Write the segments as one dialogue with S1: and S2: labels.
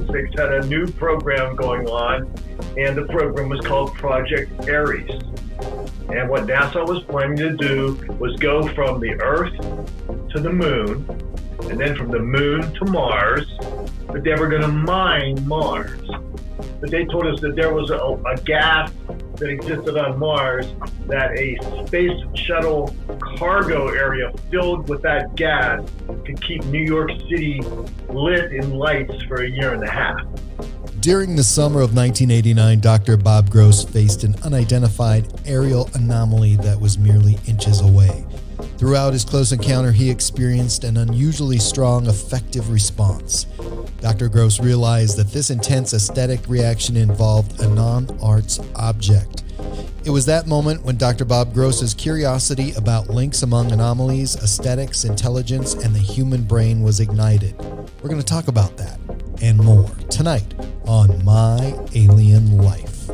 S1: 2006 had a new program going on, and the program was called Project Ares. And what NASA was planning to do was go from the Earth to the Moon, and then from the Moon to Mars, but they were going to mine Mars. But they told us that there was a gas that existed on Mars, that a space shuttle cargo area filled with that gas could keep New York City lit in lights for a year and a half.
S2: During the summer of 1989, Dr. Bob Gross faced an unidentified aerial anomaly that was merely inches away. Throughout his close encounter, he experienced an unusually strong, effective response. Dr. Gross realized that this intense aesthetic reaction involved a non-arts object. It was that moment when Dr. Bob Gross's curiosity about links among anomalies, aesthetics, intelligence, and the human brain was ignited. We're going to talk about that and more tonight on My Alien Life.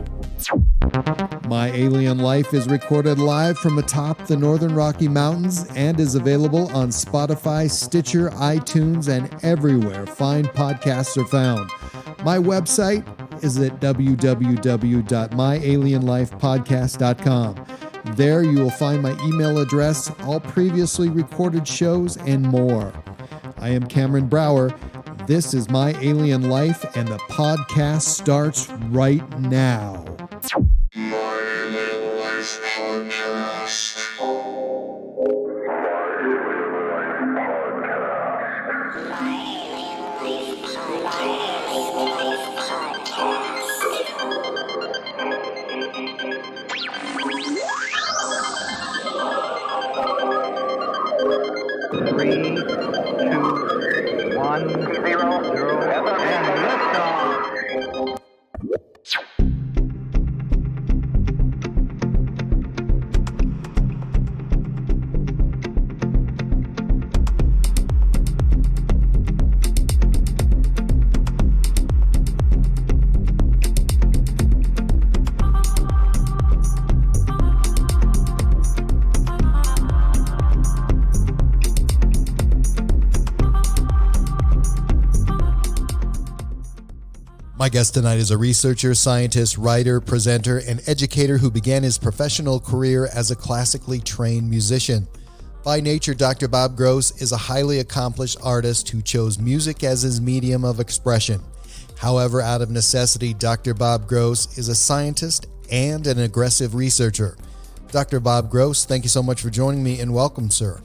S2: My Alien Life is recorded live from atop the Northern Rocky Mountains and is available on Spotify, Stitcher, iTunes, and everywhere fine podcasts are found. My website is at www.myalienlifepodcast.com. There you will find my email address, all previously recorded shows, and more. I am Cameron Brower. This is My Alien Life, and the podcast starts right now.
S3: My Alien Life Podcast.
S4: Three, two, one, zero, and liftoff.
S2: My guest tonight is a researcher, scientist, writer, presenter, and educator who began his professional career as a classically trained musician. By nature, Dr. Bob Gross is a highly accomplished artist who chose music as his medium of expression. However, out of necessity, Dr. Bob Gross is a scientist and an aggressive researcher. Dr. Bob Gross, thank you so much for joining me, and welcome, sir.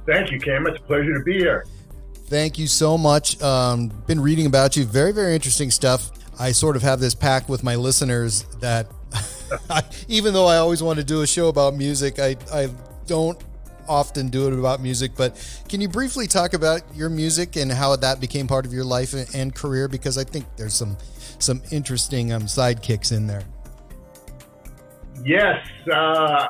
S1: Thank you, Cam. It's a pleasure to be here.
S2: Thank you so much. Been reading about you. Very, very interesting stuff. I sort of have this pact with my listeners that even though I always want to do a show about music, I don't often do it about music. But can you briefly talk about your music and how that became part of your life and career? Because I think there's some interesting sidekicks in there.
S1: Yes, I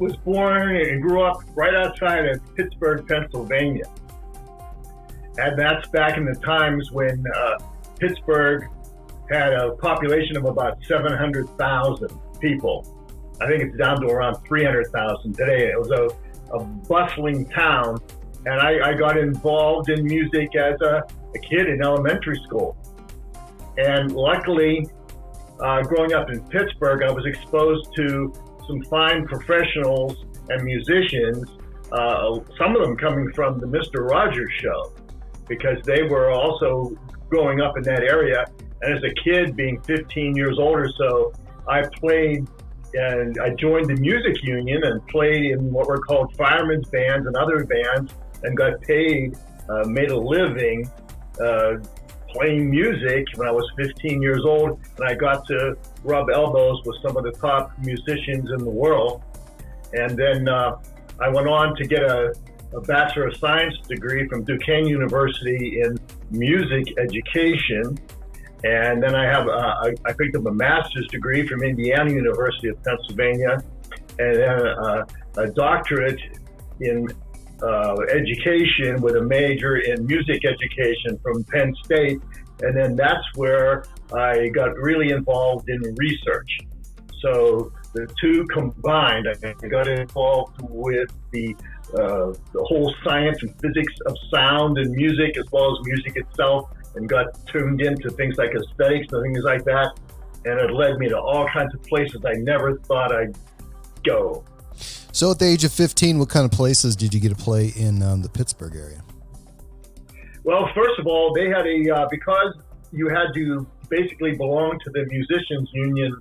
S1: was born and grew up right outside of Pittsburgh, Pennsylvania. And that's back in the times when Pittsburgh had a population of about 700,000 people. I think it's down to around 300,000 today. It was a bustling town, and I got involved in music as a kid in elementary school. And luckily, growing up in Pittsburgh, I was exposed to some fine professionals and musicians, some of them coming from the Mr. Rogers show, because they were also growing up in that area. And as a kid, being 15 years old or so, I played and I joined the music union and played in what were called firemen's bands and other bands, and got paid, made a living playing music when I was 15 years old, and I got to rub elbows with some of the top musicians in the world. And then I went on to get a Bachelor of Science degree from Duquesne University in music education. And then I have I picked up a master's degree from Indiana University of Pennsylvania, and then a doctorate in education with a major in music education from Penn State. And then that's where I got really involved in research. So the two combined, I got involved with the whole science and physics of sound and music, as well as music itself, and got tuned into things like aesthetics and things like that. And it led me to all kinds of places I never thought I'd go.
S2: So at the age of 15, what kind of places did you get to play in the Pittsburgh area?
S1: Well, first of all, they had because you had to basically belong to the musicians union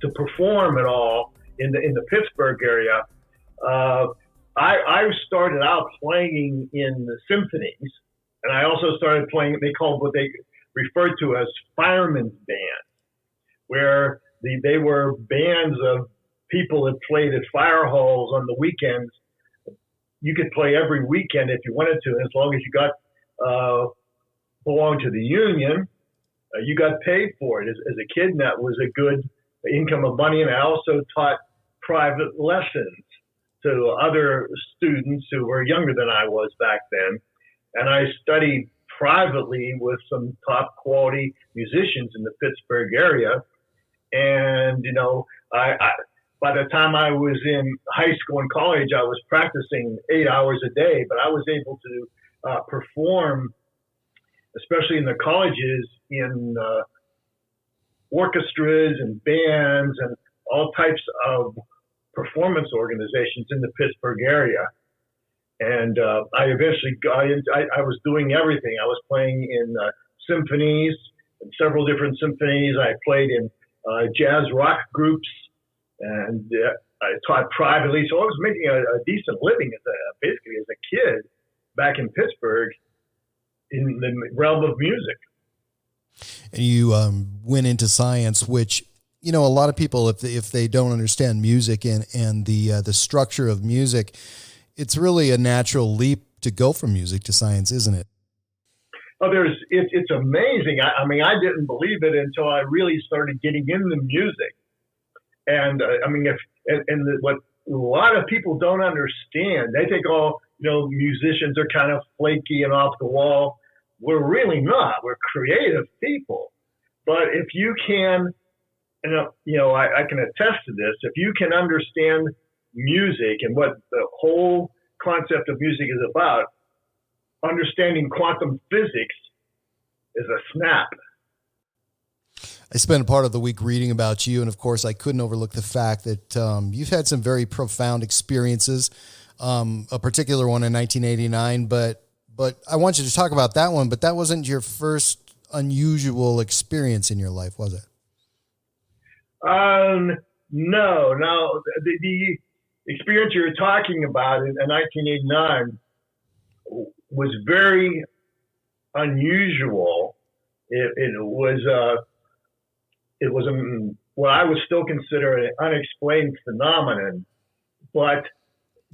S1: to perform at all in the Pittsburgh area. I started out playing in the symphonies, and I also started playing, they called what they referred to as firemen's bands, where they were bands of people that played at fire halls on the weekends. You could play every weekend if you wanted to, and as long as you got belonged to the union, you got paid for it as a kid, and that was a good income of money. And I also taught private lessons to other students who were younger than I was back then. And I studied privately with some top quality musicians in the Pittsburgh area. And, you know, I by the time I was in high school and college, I was practicing 8 hours a day, but I was able to perform, especially in the colleges, in orchestras and bands and all types of performance organizations in the Pittsburgh area. And I eventually I was doing everything. I was playing in symphonies, in several different symphonies. I played in jazz rock groups, and I taught privately. So I was making a decent living basically as a kid back in Pittsburgh in the realm of music.
S2: And you went into science, which, you know, a lot of people, if they don't understand music and the structure of music, it's really a natural leap to go from music to science, isn't it?
S1: Oh, it's amazing. I mean, I didn't believe it until I really started getting into music. And I mean, what a lot of people don't understand, they think all, you know, musicians are kind of flaky and off the wall. We're really not. We're creative people. But if you can, and you know, I can attest to this, if you can understand music and what the whole concept of music is about, understanding quantum physics is a snap.
S2: I spent a part of the week reading about you, and of course, I couldn't overlook the fact that you've had some very profound experiences, a particular one in 1989, but I want you to talk about that one, but that wasn't your first unusual experience in your life, was it?
S1: No. The experience you're talking about in 1989 was very unusual. It was what I would still consider an unexplained phenomenon, but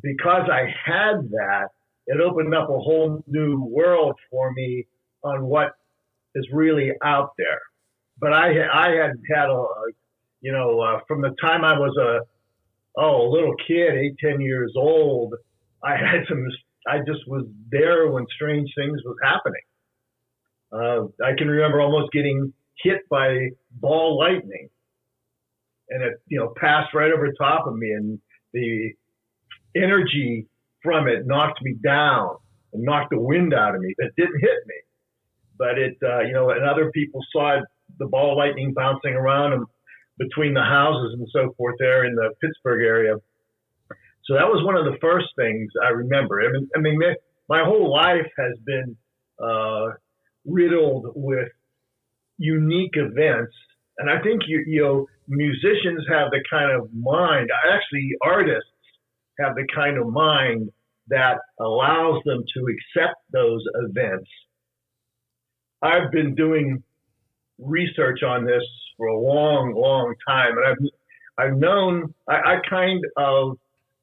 S1: because I had that, it opened up a whole new world for me on what is really out there. But I had from the time I was a little kid, 10 years old, I just was there when strange things was happening. I can remember almost getting hit by ball lightning, and it, you know, passed right over top of me, and the energy from it knocked me down and knocked the wind out of me. It didn't hit me, but it, and other people saw the ball lightning bouncing around and between the houses and so forth there in the Pittsburgh area. So that was one of the first things I remember. I mean, my whole life has been riddled with unique events. And I think, musicians have the kind of mind, actually artists have the kind of mind that allows them to accept those events. I've been doing research on this for a long, long time, and I've known I kind of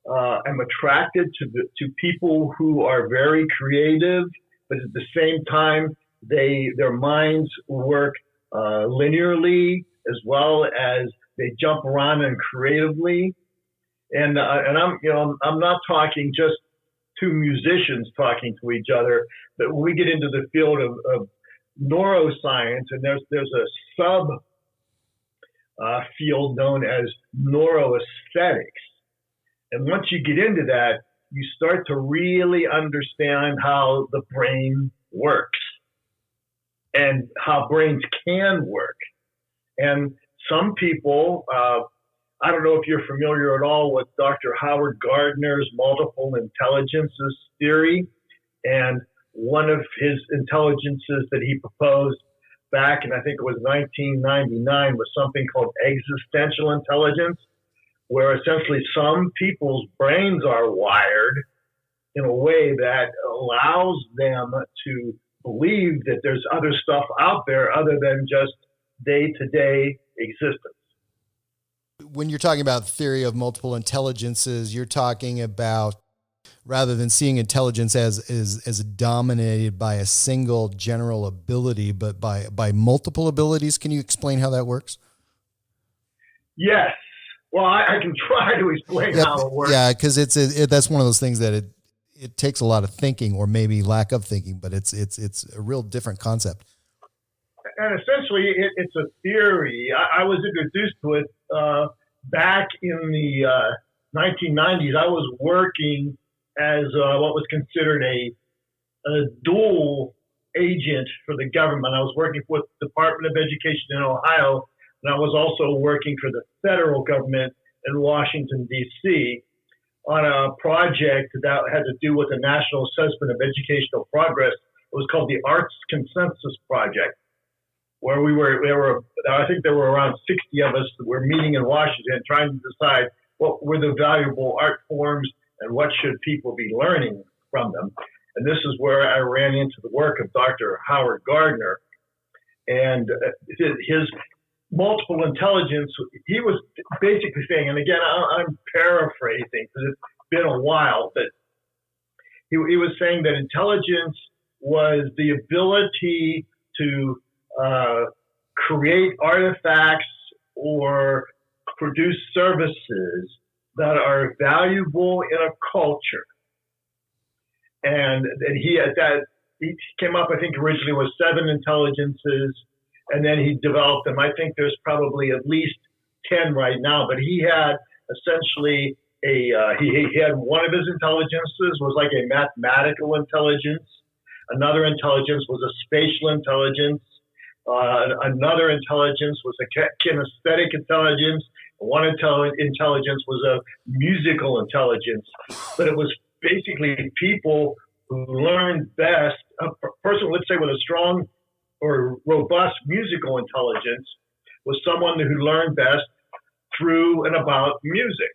S1: am attracted to people who are very creative, but at the same time their minds work linearly as well as they jump around and creatively. And I'm not talking just two musicians talking to each other, but when we get into the field of neuroscience, and there's a sub field known as neuroaesthetics. And once you get into that, you start to really understand how the brain works. and how brains can work. And some people, I don't know if you're familiar at all with Dr. Howard Gardner's multiple intelligences theory. And one of his intelligences that he proposed back in, I think it was 1999, was something called existential intelligence, where essentially some people's brains are wired in a way that allows them to believe that there's other stuff out there other than just day-to-day existence.
S2: When you're talking about theory of multiple intelligences, you're talking about, rather than seeing intelligence as dominated by a single general ability, but by multiple abilities. Can you explain how that works?
S1: Yes. Well, I can try to explain how it works.
S2: Yeah, because that's one of those things that it takes a lot of thinking, or maybe lack of thinking, but it's a real different concept.
S1: And essentially, it's a theory. I was introduced to it back in the 1990s. I was working as what was considered a dual agent for the government. I was working for the Department of Education in Ohio, and I was also working for the federal government in Washington, D.C., on a project that had to do with the National Assessment of Educational Progress. It was called the Arts Consensus Project, where I think there were around 60 of us that were meeting in Washington trying to decide what were the valuable art forms and what should people be learning from them. And this is where I ran into the work of Dr. Howard Gardner. And his multiple intelligence, he was basically saying, and again, I'm paraphrasing because it's been a while, but he was saying that intelligence was the ability to create artifacts or produce services that are valuable in a culture. And he came up, I think originally was 7 intelligences, and then he developed them. I think there's probably at least 10 right now, but he had essentially he had one of his intelligences was like a mathematical intelligence. Another intelligence was a spatial intelligence. Another intelligence was a kinesthetic intelligence. One intelligence was a musical intelligence. But it was basically people who learned best. A person, let's say, with a strong or robust musical intelligence was someone who learned best through and about music.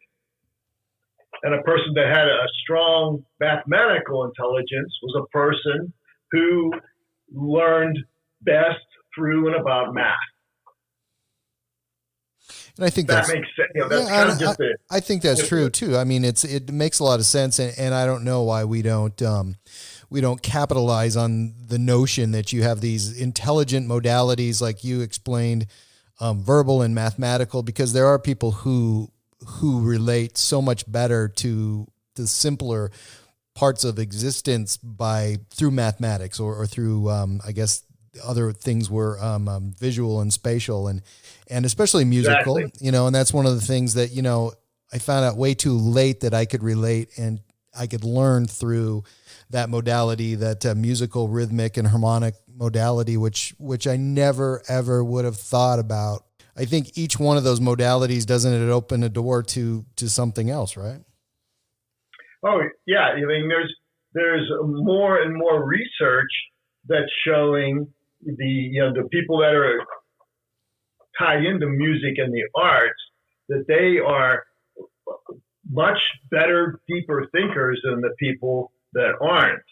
S1: And a person that had a strong mathematical intelligence was a person who learned best through and about math.
S2: And I think
S1: that makes sense.
S2: I think that's true too. I mean, it makes a lot of sense, and I don't know why we don't capitalize on the notion that you have these intelligent modalities, like you explained, verbal and mathematical, because there are people who relate so much better to the simpler parts of existence through mathematics or through I guess other things were visual and spatial and especially musical. Exactly. And that's one of the things that I found out way too late that I could relate and I could learn through that modality, that musical, rhythmic, and harmonic modality, which I never ever would have thought about. I think each one of those modalities, doesn't it open a door to something else, right?
S1: Oh yeah, I mean there's more and more research that's showing the people that are tied into music and the arts that they are much better, deeper thinkers than the people that aren't,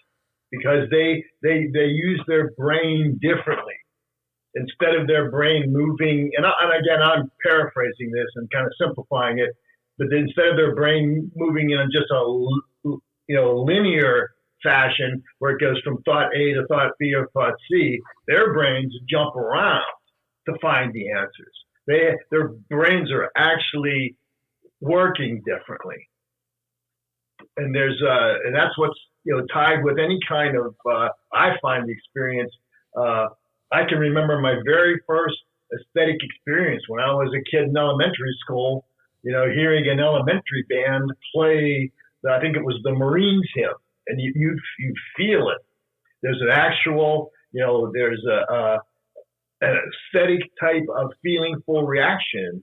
S1: because they use their brain differently. Instead of their brain moving, and again, I'm paraphrasing this and kind of simplifying it, but instead of their brain moving in just a linear fashion where it goes from thought A to thought B or thought C, their brains jump around to find the answers. Their brains are actually working differently, and that's what's tied with any kind of I find the experience. I can remember my very first aesthetic experience when I was a kid in elementary school, hearing an elementary band play, I think it was the Marines hymn, and you feel it. There's an actual, there's an aesthetic type of feelingful reaction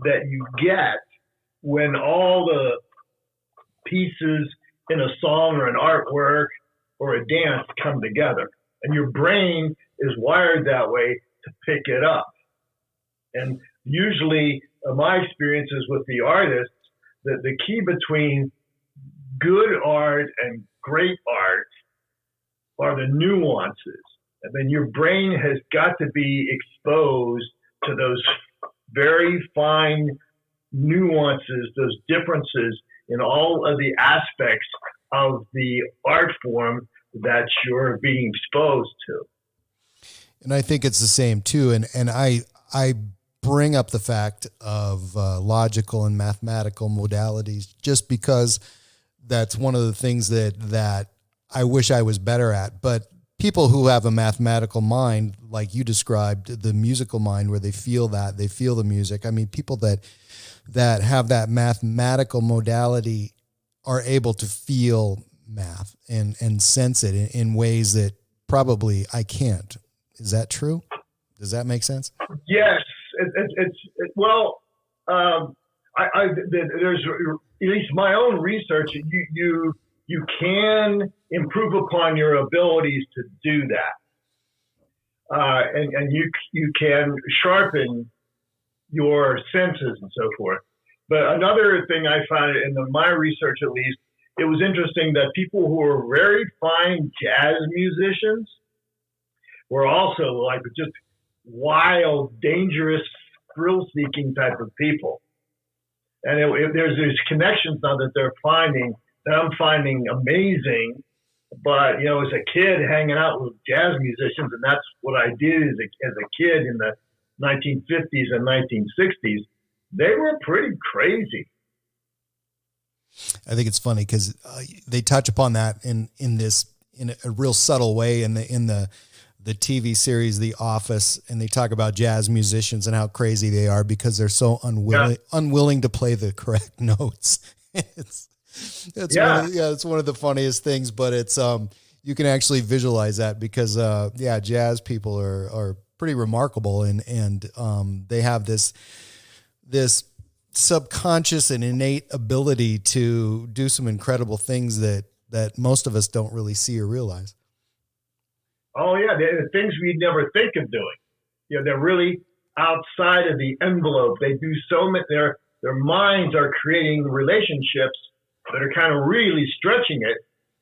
S1: that you get when all the pieces in a song or an artwork or a dance come together. And your brain is wired that way to pick it up. And usually, my experiences with the artists, the key between good art and great art are the nuances. And then your brain has got to be exposed to those very fine nuances, those differences in all of the aspects of the art form that you're being exposed to.
S2: And I think it's the same too. And I bring up the fact of logical and mathematical modalities just because that's one of the things that I wish I was better at. But people who have a mathematical mind, like you described, the musical mind, where they feel the music. I mean, people that have that mathematical modality are able to feel math and sense it in ways that probably I can't. Is that true? Does that make sense?
S1: Yes. There's at least my own research. You can improve upon your abilities to do that, and you can sharpen your senses and so forth. But another thing I found in my research, at least, it was interesting that people who were very fine jazz musicians were also like just wild, dangerous, thrill-seeking type of people. And there's these connections now that they're finding that I'm finding amazing. But, as a kid hanging out with jazz musicians, and that's what I did as a kid in the 1950s and 1960s, they were pretty crazy.
S2: I think it's funny because they touch upon that in a real subtle way in the TV series The Office, and they talk about jazz musicians and how crazy they are because they're so unwilling to play the correct notes. It's one of the funniest things, but it's you can actually visualize that because jazz people are pretty remarkable and they have this subconscious and innate ability to do some incredible things that most of us don't really see or realize.
S1: Oh yeah, the things we'd never think of doing. They're really outside of the envelope. They do so much. Their minds are creating relationships that are kind of really stretching it.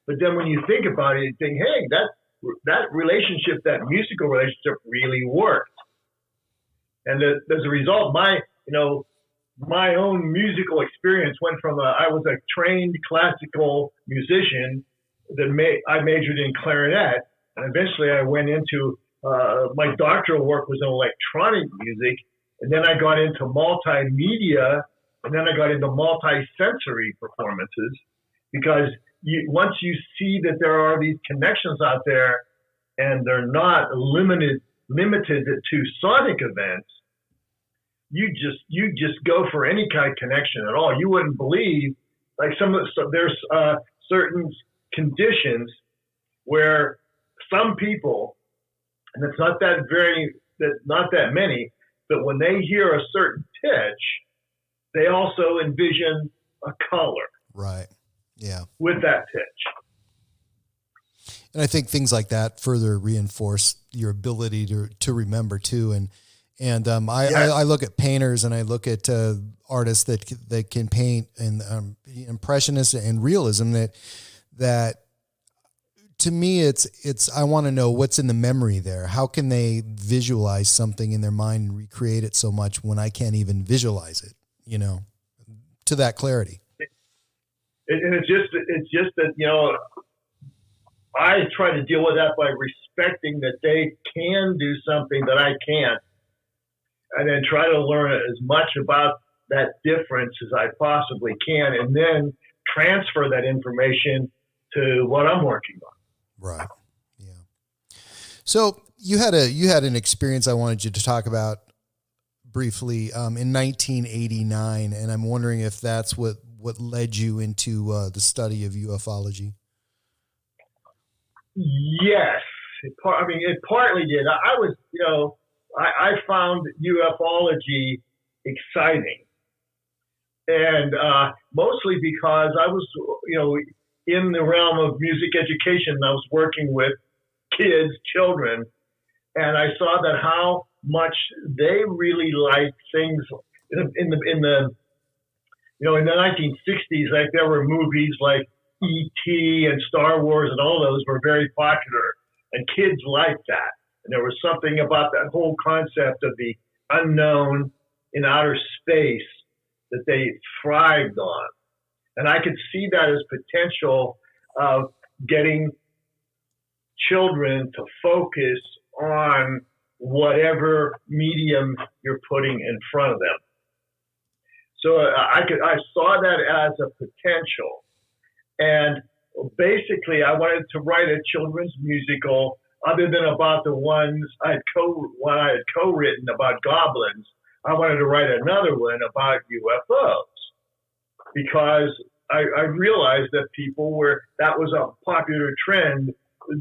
S1: But then when you think about it, you think, hey, that relationship, that musical relationship, really worked. And as a result, my own musical experience went from I was a trained classical musician I majored in clarinet, and eventually I went into my doctoral work was in electronic music, and then I got into multimedia, and then I got into multi-sensory performances, because once you see that there are these connections out there, and they're not limited to sonic events, you just go for any kind of connection at all. You wouldn't believe, there's certain conditions where some people, and it's not that many, but when they hear a certain pitch, they also envision a color.
S2: Right. Yeah.
S1: With that pitch.
S2: And I think things like that further reinforce your ability to remember too. I look at painters and I look at artists that can paint and impressionists and realism that to me, it's I want to know what's in the memory there. How can they visualize something in their mind and recreate it so much when I can't even visualize it, to that clarity.
S1: And it's just that, I try to deal with that by respecting that they can do something that I can't, and then try to learn as much about that difference as I possibly can, and then transfer that information to what I'm working on.
S2: Right. Yeah. So you had an experience I wanted you to talk about briefly in 1989, and I'm wondering if that's what led you into the study of ufology.
S1: Yes. it partly did. I was, I found ufology exciting, and mostly because I was, in the realm of music education. I was working with children, and I saw that how much they really liked things in the 1960s. Like there were movies like E.T. and Star Wars, and all those were very popular, and kids liked that. And there was something about that whole concept of the unknown in outer space that they thrived on. And I could see that as potential of getting children to focus on whatever medium you're putting in front of them. So I saw that as a potential. And basically, I wanted to write a children's musical other than about the ones I had co-written about goblins. I wanted to write another one about UFOs because I realized that that was a popular trend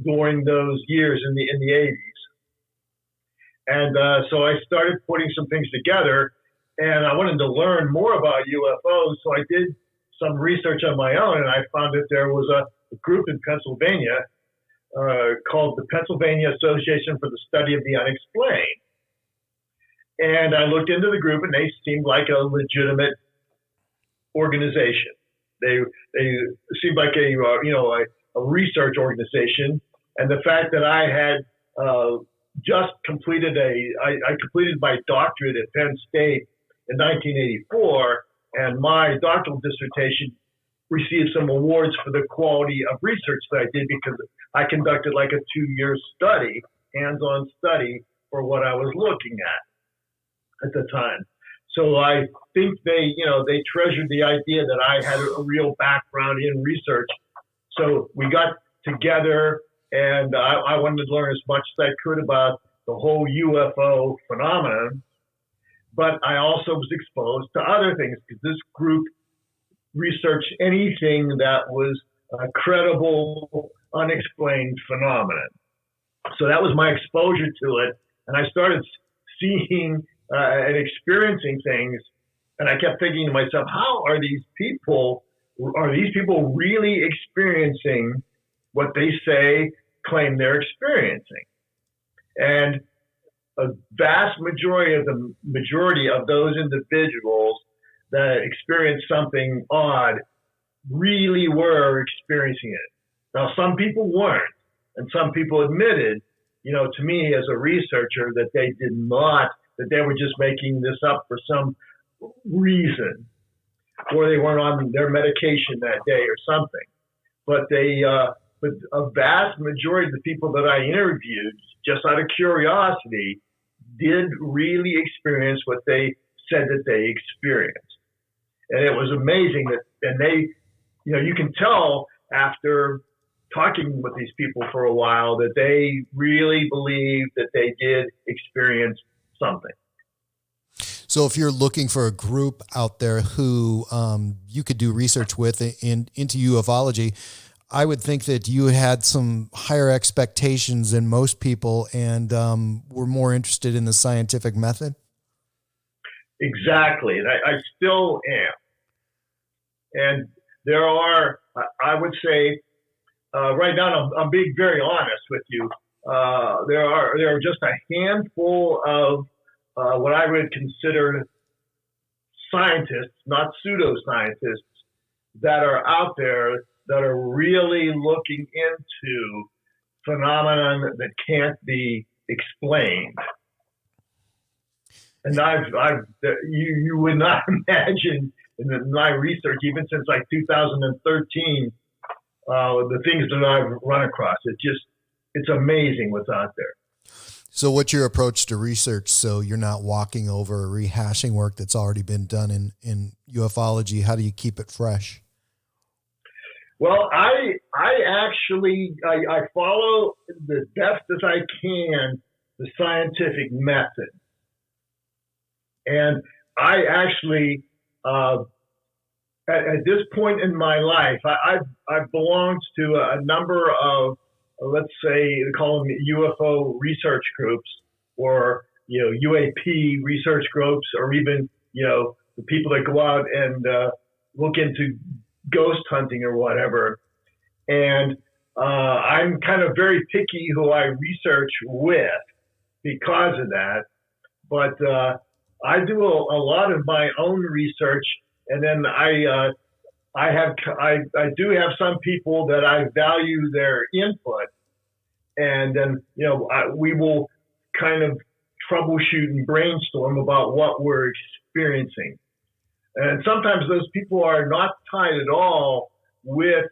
S1: during those years in the 80s. And so I started putting some things together, and I wanted to learn more about UFOs. So I did some research on my own, and I found that there was a group in Pennsylvania called the Pennsylvania Association for the Study of the Unexplained. And I looked into the group, and they seemed like a legitimate organization. They seemed like a research organization. And the fact that I had just completed I completed my doctorate at Penn State in 1984, and my doctoral dissertation received some awards for the quality of research that I did because I conducted like a 2-year study, hands-on study for what I was looking at the time. So I think they treasured the idea that I had a real background in research. So we got together, and I wanted to learn as much as I could about the whole UFO phenomenon. But I also was exposed to other things because this group researched anything that was a credible, unexplained phenomenon. So that was my exposure to it. And I started seeing and experiencing things. And I kept thinking to myself, how are these people really experiencing what they claim they're experiencing? And a vast majority of those individuals that experienced something odd really were experiencing it. Now, some people weren't, and some people admitted, to me as a researcher, that they did not, that they were just making this up for some reason, or they weren't on their medication that day or something. But but a vast majority of the people that I interviewed, just out of curiosity, did really experience what they said that they experienced. And it was amazing and they, you can tell after talking with these people for a while that they really believed that they did experience something.
S2: So if you're looking for a group out there who you could do research with into ufology, I would think that you had some higher expectations than most people and were more interested in the scientific method.
S1: Exactly. And I still am. And there are, I would say, right now, I'm being very honest with you. There are just a handful of what I would consider scientists, not pseudoscientists, that are out there that are really looking into phenomenon that can't be explained. And you would not imagine in my research, even since like 2013, the things that I've run across. It's amazing what's out there.
S2: So what's your approach to research so you're not walking over or rehashing work that's already been done in ufology? How do you keep it fresh?
S1: Well, I actually follow the best as I can the scientific method. And I actually, at this point in my life, I've belonged to a number of let's say, they call them UFO research groups, or UAP research groups, or even the people that go out and look into ghost hunting or whatever. And I'm kind of very picky who I research with because of that. But I do a lot of my own research, and then I do have some people that I value their input, and then we will kind of troubleshoot and brainstorm about what we're experiencing. And sometimes those people are not tied at all with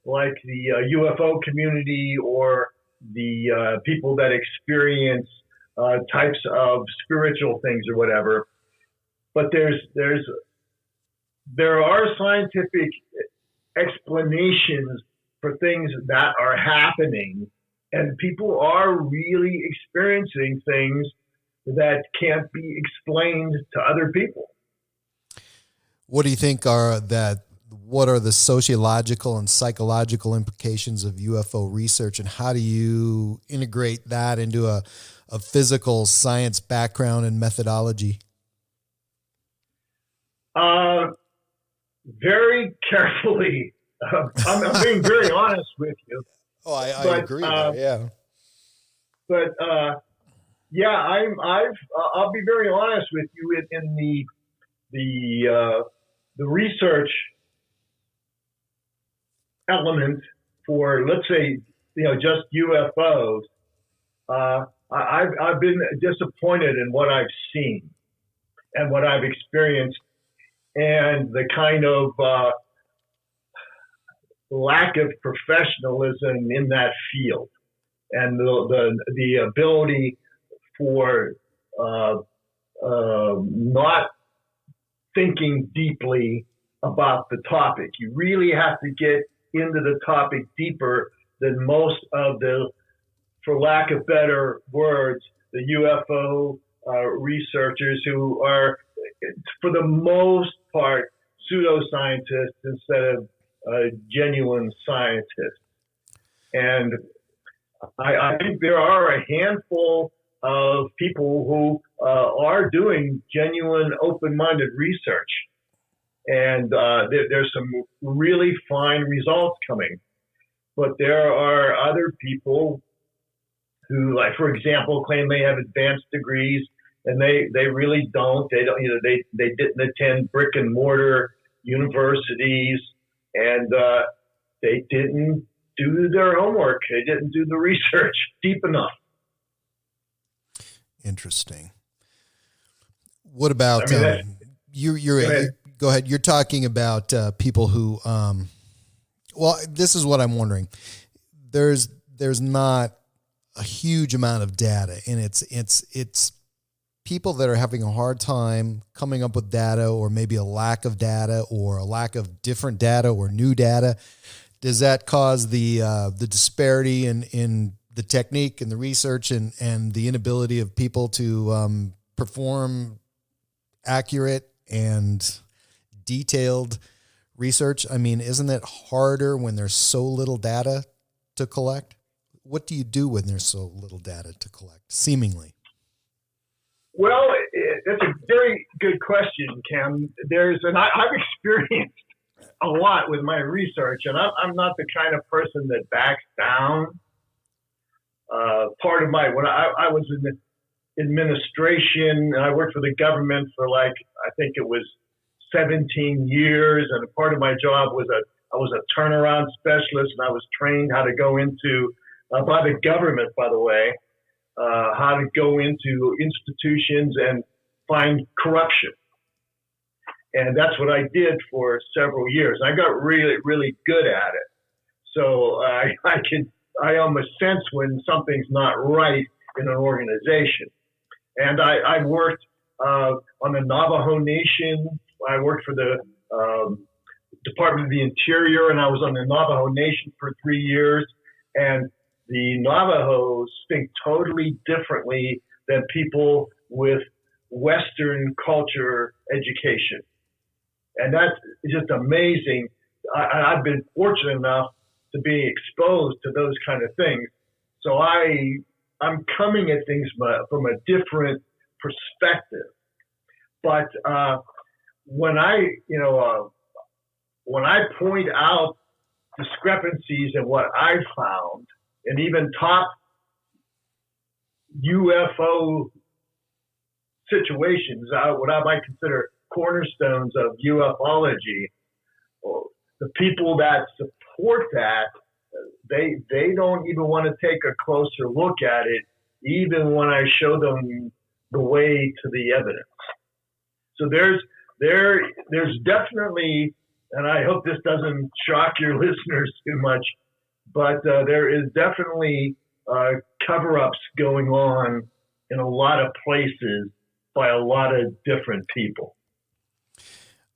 S1: like the UFO community or the people that experience types of spiritual things or whatever. But there are scientific explanations for things that are happening, and people are really experiencing things that can't be explained to other people.
S2: What do you think what are the sociological and psychological implications of UFO research, and how do you integrate that into a physical science background and methodology?
S1: Very carefully. I'm being very honest with you.
S2: Oh, I agree. Yeah.
S1: But I'll be very honest with you in the research element for, let's say, just UFOs. I've been disappointed in what I've seen and what I've experienced, and the kind of lack of professionalism in that field, and the ability for not thinking deeply about the topic. You really have to get into the topic deeper than most of the, for lack of better words, the UFO researchers who are, for the most part, pseudoscientists instead of genuine scientists. And I think there are a handful of people who are doing genuine, open-minded research. And there's some really fine results coming. But there are other people who, like, for example, claim they have advanced degrees, and they really don't. They don't. They didn't attend brick and mortar universities, and they didn't do their homework. They didn't do the research deep enough.
S2: Interesting. What about
S1: go ahead.
S2: Go ahead. You're talking about people who. Well, this is what I'm wondering. There's not a huge amount of data, and it's people that are having a hard time coming up with data, or maybe a lack of data, or a lack of different data or new data. Does that cause the disparity in the technique and the research and the inability of people to perform accurate and detailed research? I mean, isn't it harder when there's so little data to collect? What do you do when there's so little data to collect, seemingly?
S1: Well, that's a very good question, Cam. I've experienced a lot with my research, and I'm not the kind of person that backs down. When I was in the administration, and I worked for the government for I think it was 17 years, and a part of my job was I was a turnaround specialist, and I was trained how to go into, by the government, by the way, how to go into institutions and find corruption. And that's what I did for several years. I got really, really good at it. So I almost sense when something's not right in an organization. And I worked on the Navajo Nation. I worked for the Department of the Interior, and I was on the Navajo Nation for 3 years. And the Navajos think totally differently than people with Western culture education. And that's just amazing. I've been fortunate enough to be exposed to those kind of things. So I'm coming at things from a different perspective. But when I point out discrepancies in what I found, and even top UFO situations, what I might consider cornerstones of ufology, the people that support that, they don't even want to take a closer look at it, even when I show them the way to the evidence. So there's definitely, and I hope this doesn't shock your listeners too much, but there is definitely cover-ups going on in a lot of places by a lot of different people.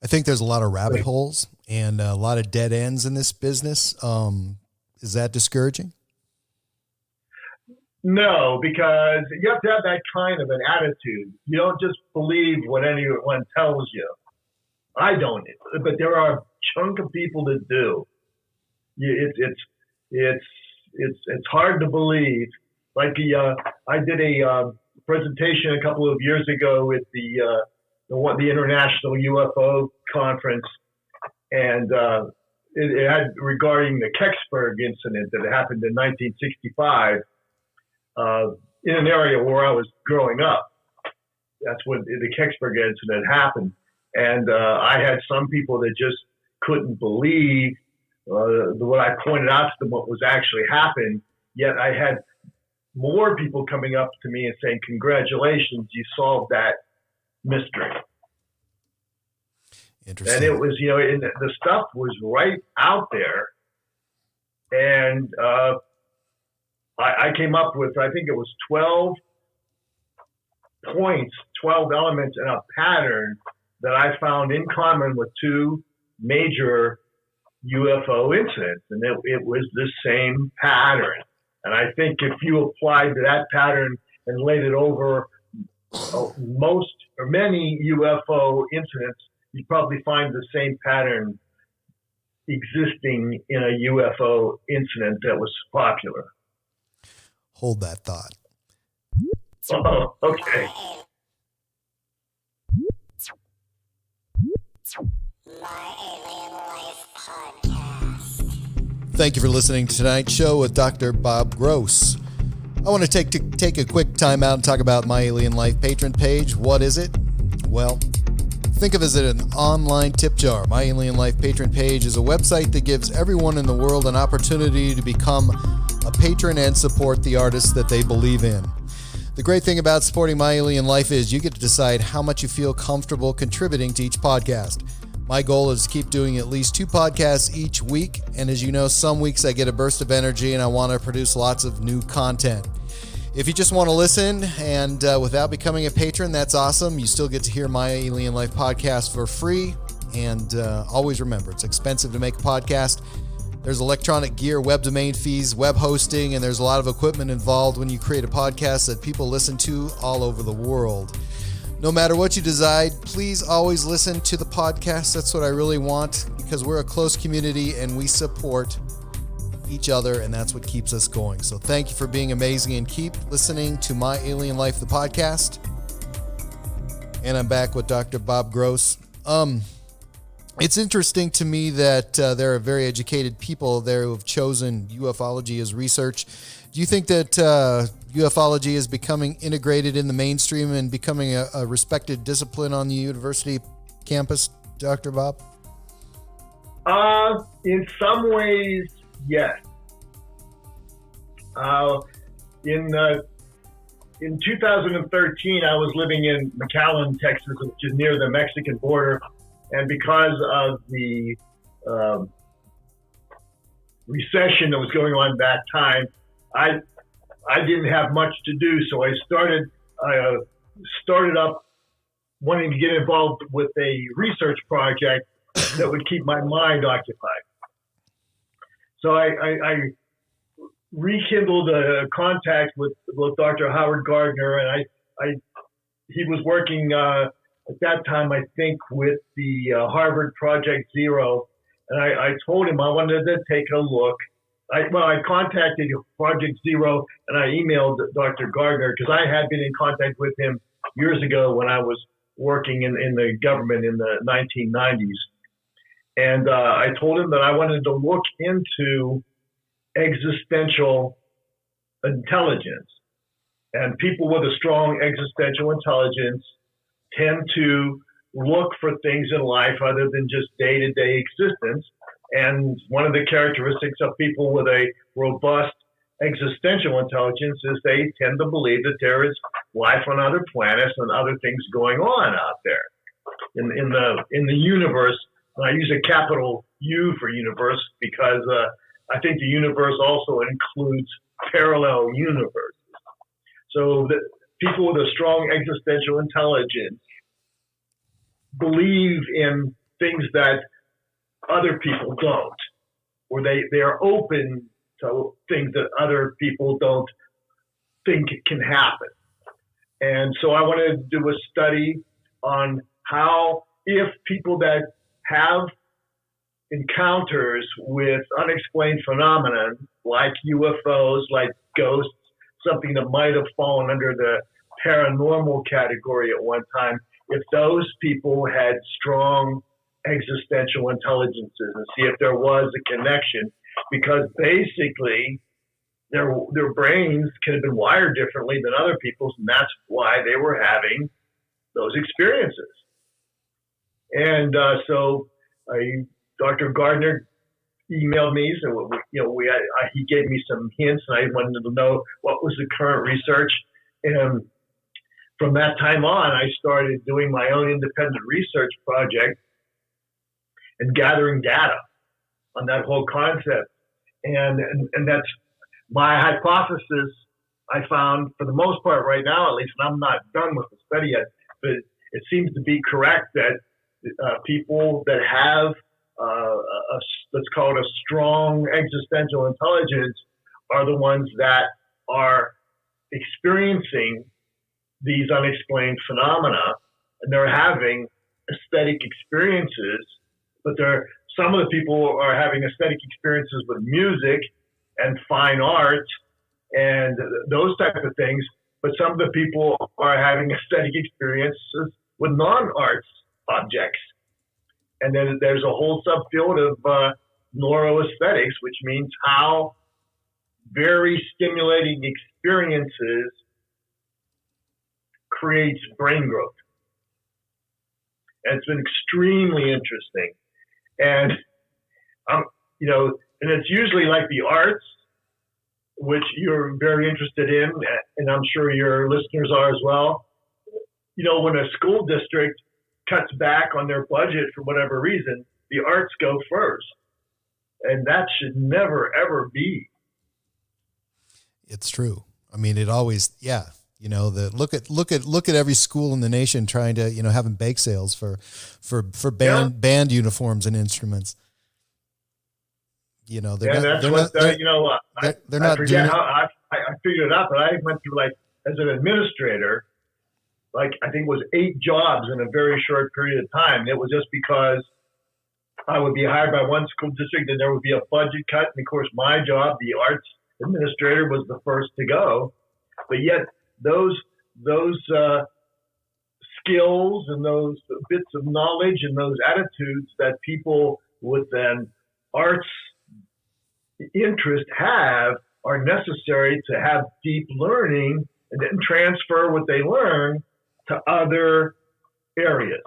S2: I think there's a lot of rabbit holes and a lot of dead ends in this business. Is that discouraging?
S1: No, because you have to have that kind of an attitude. You don't just believe what anyone tells you. I don't, but there are a chunk of people that do. It's hard to believe. Like I did a presentation a couple of years ago with the International UFO Conference, and it had regarding the Kecksburg incident that happened in 1965 in an area where I was growing up. That's when the Kecksburg incident happened, and I had some people that just couldn't believe what I pointed out to them, what was actually happened. Yet I had more people coming up to me and saying, "Congratulations, you solved that mystery."
S2: Interesting.
S1: And it was, and the stuff was right out there. And I came up with, I think it was 12 points, 12 elements in a pattern that I found in common with two major UFO incidents. And it was the same pattern. And I think if you applied that pattern and laid it over most or many UFO incidents, you'd probably find the same pattern existing in a UFO incident that was popular.
S2: Hold that thought.
S1: Oh, okay.
S3: My Alien Life Podcast.
S2: Thank you for listening to tonight's show with Dr. Bob Gross. I want to take a quick time out and talk about My Alien Life Patron page. What is it? Well, think of it as an online tip jar. My Alien Life Patron page is a website that gives everyone in the world an opportunity to become a patron and support the artists that they believe in. The great thing about supporting My Alien Life is you get to decide how much you feel comfortable contributing to each podcast. My goal is to keep doing at least 2 podcasts each week, and as you know, some weeks I get a burst of energy and I want to produce lots of new content. If you just want to listen and without becoming a patron, that's awesome. You still get to hear My Alien Life podcast for free. And always remember, it's expensive to make a podcast. There's electronic gear, web domain fees, web hosting, and there's a lot of equipment involved when you create a podcast that people listen to all over the world. No matter what you decide, please always listen to the podcast. That's what I really want, because we're a close community and we support each other, and that's what keeps us going. So thank you for being amazing, and keep listening to My Alien Life, the podcast. And I'm back with Dr. Bob Gross. It's interesting to me that there are very educated people there who have chosen ufology as research. Do you think that ufology is becoming integrated in the mainstream and becoming a respected discipline on the university campus, Dr. Bob?
S1: In some ways, yes. In 2013, I was living in McAllen, Texas, which is near the Mexican border. And because of the recession that was going on at that time, I didn't have much to do. So I started up wanting to get involved with a research project that would keep my mind occupied. So I rekindled a contact with Dr. Howard Gardner, and he was working at that time, I think, with the Harvard Project Zero. And I told him I wanted to take a look I contacted Project Zero and I emailed Dr. Gardner because I had been in contact with him years ago when I was working in the government in the 1990s. And I told him that I wanted to look into existential intelligence. And people with a strong existential intelligence tend to look for things in life other than just day-to-day existence. And one of the characteristics of people with a robust existential intelligence is they tend to believe that there is life on other planets and other things going on out there in the universe. And I use a capital U for universe because I think the universe also includes parallel universes. So that people with a strong existential intelligence believe in things that other people don't, or they are open to things that other people don't think can happen. And so I wanted to do a study on how, if people that have encounters with unexplained phenomena like UFOs, like ghosts, something that might have fallen under the paranormal category at one time, if those people had strong existential intelligences, and see if there was a connection, because basically their brains could have been wired differently than other people's, and that's why they were having those experiences. And so Dr. Gardner emailed me, so he gave me some hints, and I wanted to know what was the current research. And from that time on, I started doing my own independent research project and gathering data on that whole concept. And that's my hypothesis. I found, for the most part right now, at least, and I'm not done with the study yet, but it seems to be correct that people that have let's call it a strong existential intelligence are the ones that are experiencing these unexplained phenomena, and they're having aesthetic experiences. But some of the people are having aesthetic experiences with music and fine art and those type of things. But some of the people are having aesthetic experiences with non-arts objects. And then there's a whole subfield of neuroaesthetics, which means how very stimulating experiences creates brain growth. And it's been extremely interesting. And, and it's usually like the arts, which you're very interested in, and I'm sure your listeners are as well. When a school district cuts back on their budget for whatever reason, the arts go first. And that should never, ever be.
S2: It's true. I mean, it always, yeah. Look at every school in the nation trying to, having bake sales for band uniforms and instruments. They're not doing it.
S1: I figured it out, but I went through, as an administrator, I think it was 8 jobs in a very short period of time. It was just because I would be hired by one school district and there would be a budget cut. And of course, my job, the arts administrator, was the first to go. But yet those skills and those bits of knowledge and those attitudes that people with an arts interest have are necessary to have deep learning and then transfer what they learn to other areas.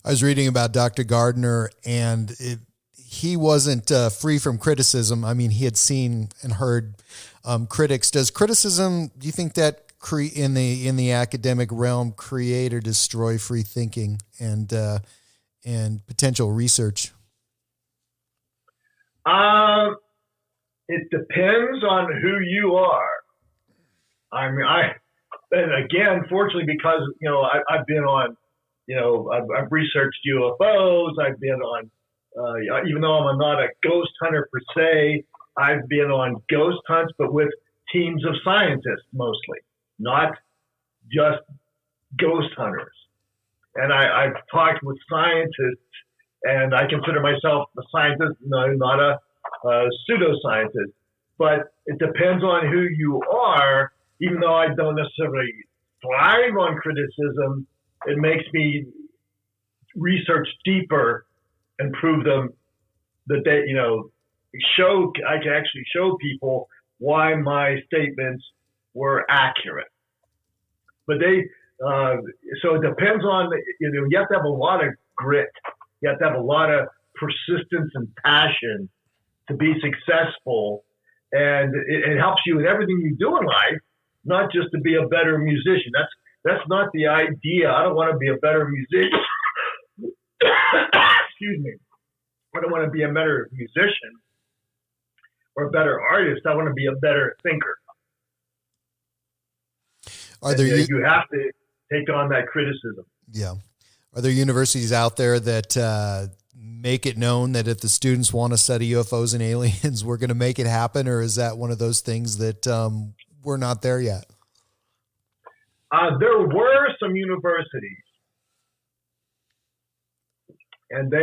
S2: I was reading about Dr. Gardner, and he wasn't free from criticism. I mean, he had seen and heard critics. Does criticism, do you think that in the academic realm create or destroy free thinking and potential research?
S1: It depends on who you are. I mean, and again, fortunately, because I've been on, I've researched UFOs. I've been on, even though I'm not a ghost hunter per se, I've been on ghost hunts, but with teams of scientists mostly, not just ghost hunters. And I've talked with scientists and I consider myself a scientist, no, not a pseudoscientist. But it depends on who you are. Even though I don't necessarily thrive on criticism, it makes me research deeper and prove them that they, I can actually show people why my statements were accurate. But so it depends on, you have to have a lot of grit. You have to have a lot of persistence and passion to be successful. And it helps you in everything you do in life, not just to be a better musician. That's not the idea. I don't want to be a better musician. Excuse me. I don't want to be a better musician or a better artist. I want to be a better thinker. You have to take on that criticism.
S2: Yeah. Are there universities out there that make it known that if the students want to study UFOs and aliens, we're going to make it happen? Or is that one of those things that we're not there yet?
S1: There were some universities, and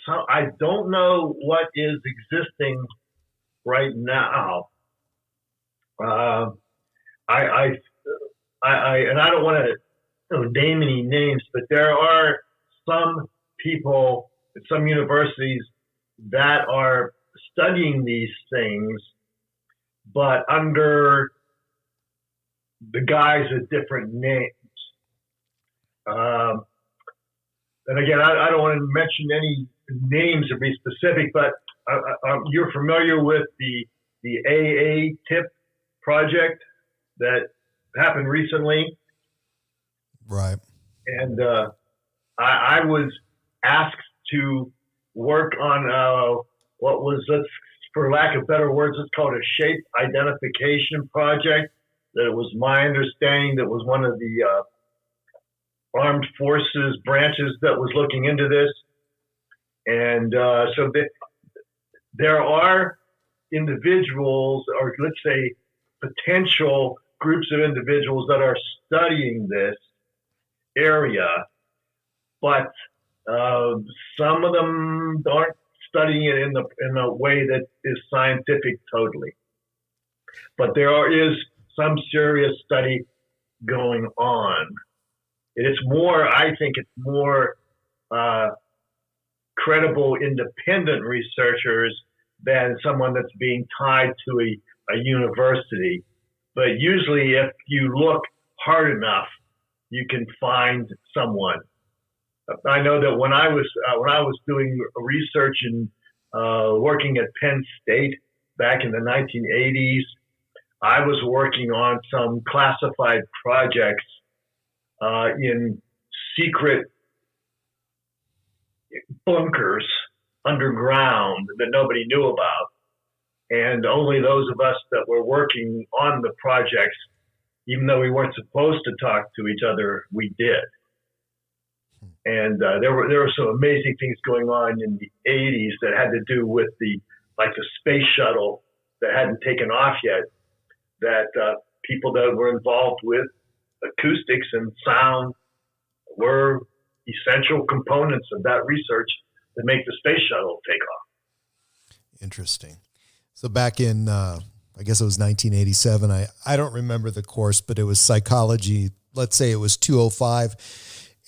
S1: I don't know what is existing right now. And I don't want to name any names, but there are some people at some universities that are studying these things, but under the guise of different names. And again, I don't want to mention any names or be specific, but you're familiar with the AA tip project that happened recently.
S2: Right.
S1: And I was asked to work on what was, for lack of better words, it's called a shape identification project. That it was my understanding that was one of the armed forces branches that was looking into this. And so there are individuals, or let's say potential groups of individuals that are studying this area, but some of them aren't studying it in a way that is scientific totally. But there is some serious study going on. It's more, I think it's more credible independent researchers than someone that's being tied to a university. But usually if you look hard enough, you can find someone. I know that when I was doing research and working at Penn State back in the 1980s, I was working on some classified projects in secret bunkers underground that nobody knew about. And only those of us that were working on the projects, even though we weren't supposed to talk to each other, we did. And there were some amazing things going on in the 80s that had to do with the space shuttle that hadn't taken off yet, that people that were involved with acoustics and sound were essential components of that research that make the space shuttle take off.
S2: Interesting. So back in, I guess it was 1987, I don't remember the course, but it was psychology. Let's say it was 205.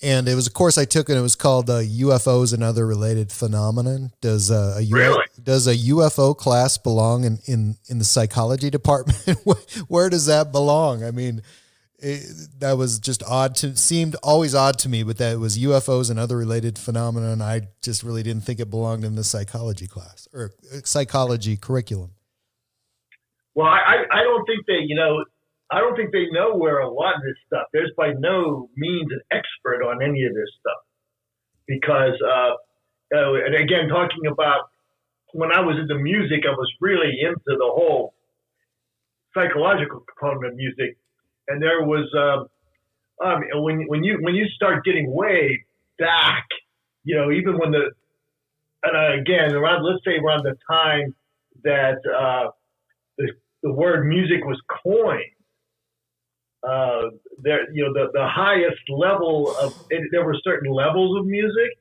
S2: And it was a course I took, and it was called UFOs and Other Related Phenomenon. Does a UFO class belong in the psychology department? Where does that belong? I mean, that was just seemed always odd to me, but that it was UFOs and Other Related Phenomena, and I just really didn't think it belonged in the psychology class or psychology curriculum.
S1: Well, I don't think I don't think they know where a lot of this stuff. There's by no means an expert on any of this stuff, because, and again, talking about when I was into music, I was really into the whole psychological component of music. And there was, when you start getting way back, even when again, let's say around the time that the word music was coined, the highest level of there were certain levels of music,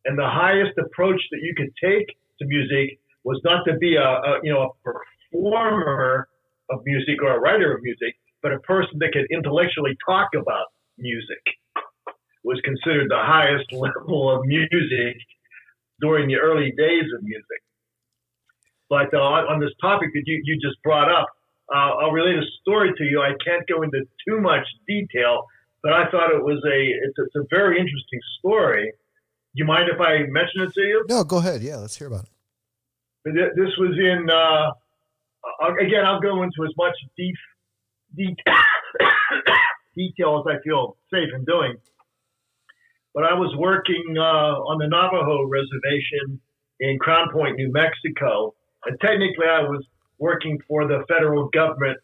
S1: And the highest approach that you could take to music was not to be a performer of music or a writer of music, but a person that could intellectually talk about music was considered the highest level of music during the early days of music. But on this topic that you just brought up, I'll relate a story to you. I can't go into too much detail, but I thought it's a very interesting story. Do you mind if I mention it to you?
S2: No, go ahead. Yeah, let's hear about it.
S1: This was in, again, I'll go into as much detail as I feel safe in doing. But I was working on the Navajo reservation in Crown Point, New Mexico. And technically I was working for the federal government.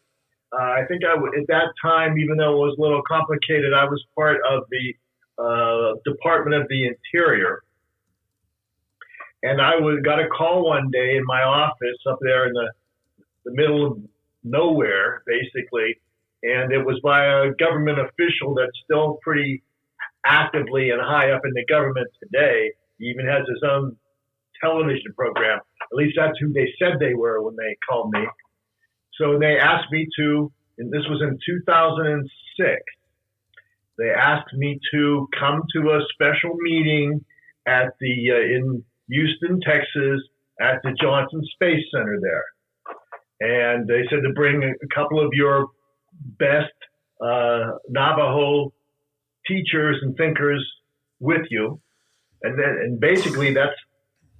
S1: I think at that time, even though it was a little complicated, I was part of the Department of the Interior. And I got a call one day in my office up there in the middle of nowhere, basically. And it was by a government official that's still pretty actively and high up in the government today. He even has his own television program. At least that's who they said they were when they called me. So they asked me to, and this was in 2006, they asked me to come to a special meeting at in Houston, Texas, at the Johnson Space Center there. And they said to bring a couple of your best Navajo teachers and thinkers with you. And basically that's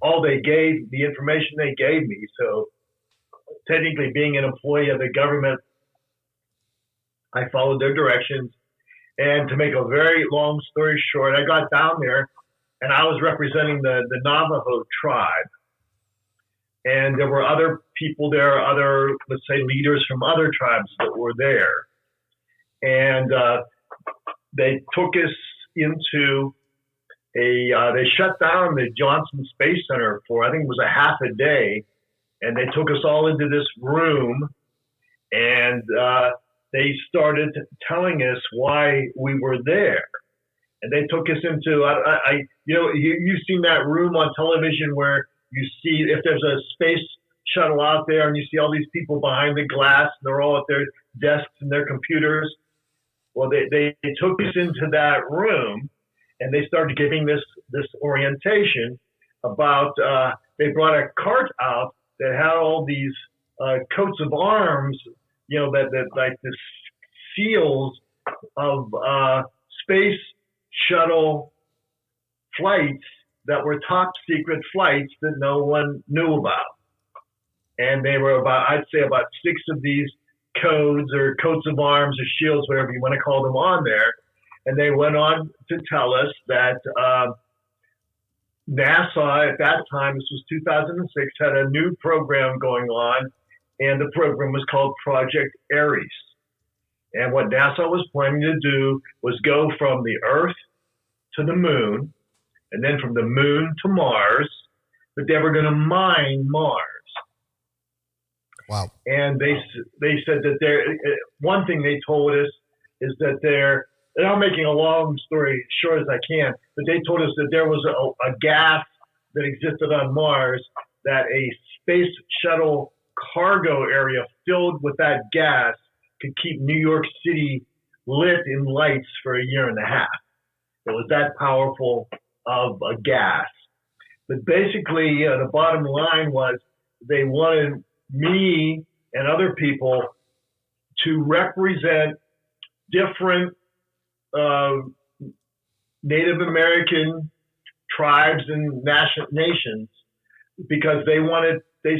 S1: all they gave, the information they gave me. So technically being an employee of the government, I followed their directions. And to make a very long story short, I got down there and I was representing the Navajo tribe. And there were other people there, other, let's say, leaders from other tribes that were there. And they took us into they shut down the Johnson Space Center for, I think it was a half a day. And they took us all into this room and they started telling us why we were there. And they took us into, you've seen that room on television where you see if there's a space shuttle out there and you see all these people behind the glass and they're all at their desks and their computers. Well, they took us into that room and they started giving this orientation about, they brought a cart out that had all these coats of arms, that like the seals of space shuttle flights that were top secret flights that no one knew about. And they were I'd say about 6 of these codes or coats of arms or shields, whatever you want to call them, on there. And they went on to tell us that NASA at that time, this was 2006, had a new program going on, and the program was called Project Ares. And what NASA was planning to do was go from the Earth to the moon, and then from the moon to Mars, but they were going to mine Mars.
S2: Wow. And
S1: they said that one thing they told us is that and I'm making a long story short as I can, but they told us that there was a gas that existed on Mars, that a space shuttle cargo area filled with that gas could keep New York City lit in lights for a year and a half. It was that powerful of a gas. But basically, the bottom line was they wanted me and other people to represent different Native American tribes and nations, because they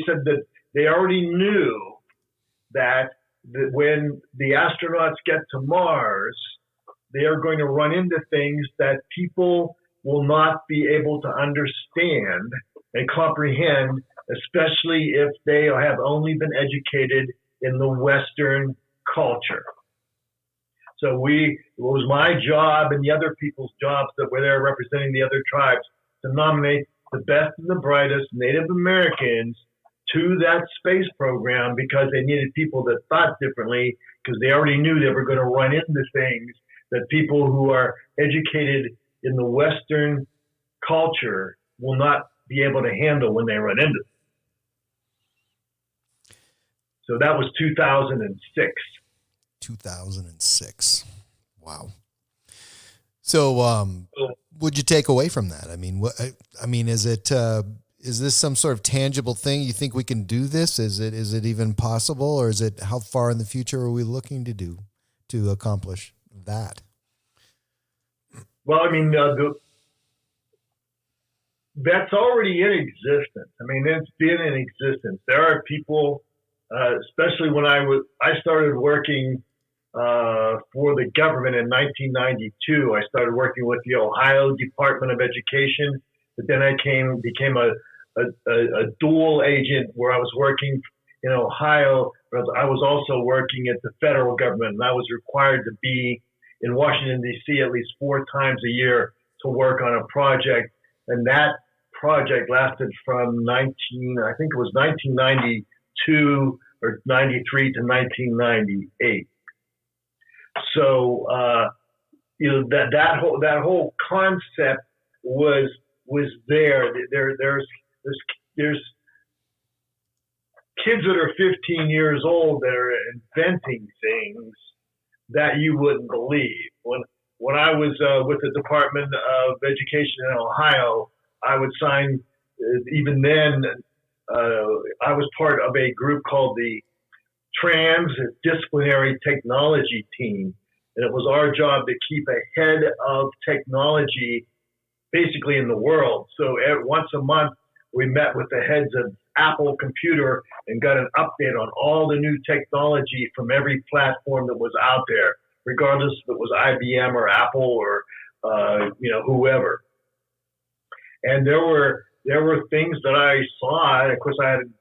S1: said that they already knew that when the astronauts get to Mars, they are going to run into things that people will not be able to understand and comprehend, especially if they have only been educated in the Western culture. So it was my job and the other people's jobs that were there representing the other tribes to nominate the best and the brightest Native Americans to that space program, because they needed people that thought differently, because they already knew they were going to run into things that people who are educated in the Western culture will not be able to handle when they run into them. So that was 2006.
S2: 2006. Wow. So, what'd you take away from that? I mean, is it, is this some sort of tangible thing? You think we can do this? Is it even possible, or is it, how far in the future are we looking to accomplish that?
S1: Well, I mean, that's already in existence. I mean, it's been in existence. There are people, especially when I started working for the government in 1992. I started working with the Ohio Department of Education, but then I became a dual agent where I was working in Ohio, but I was also working at the federal government, and I was required to be in Washington, D.C. at least 4 times a year to work on a project. And that project lasted from 1992 or 93 to 1998. So, that whole concept was there. There's kids that are 15 years old that are inventing things that you wouldn't believe. When I was with the Department of Education in Ohio, I would sign, even then, I was part of a group called the Transdisciplinary Technology Team. And it was our job to keep ahead of technology basically in the world. So once a month, we met with the heads of Apple Computer and got an update on all the new technology from every platform that was out there, regardless if it was IBM or Apple or whoever. And there were things that I saw, and of course I had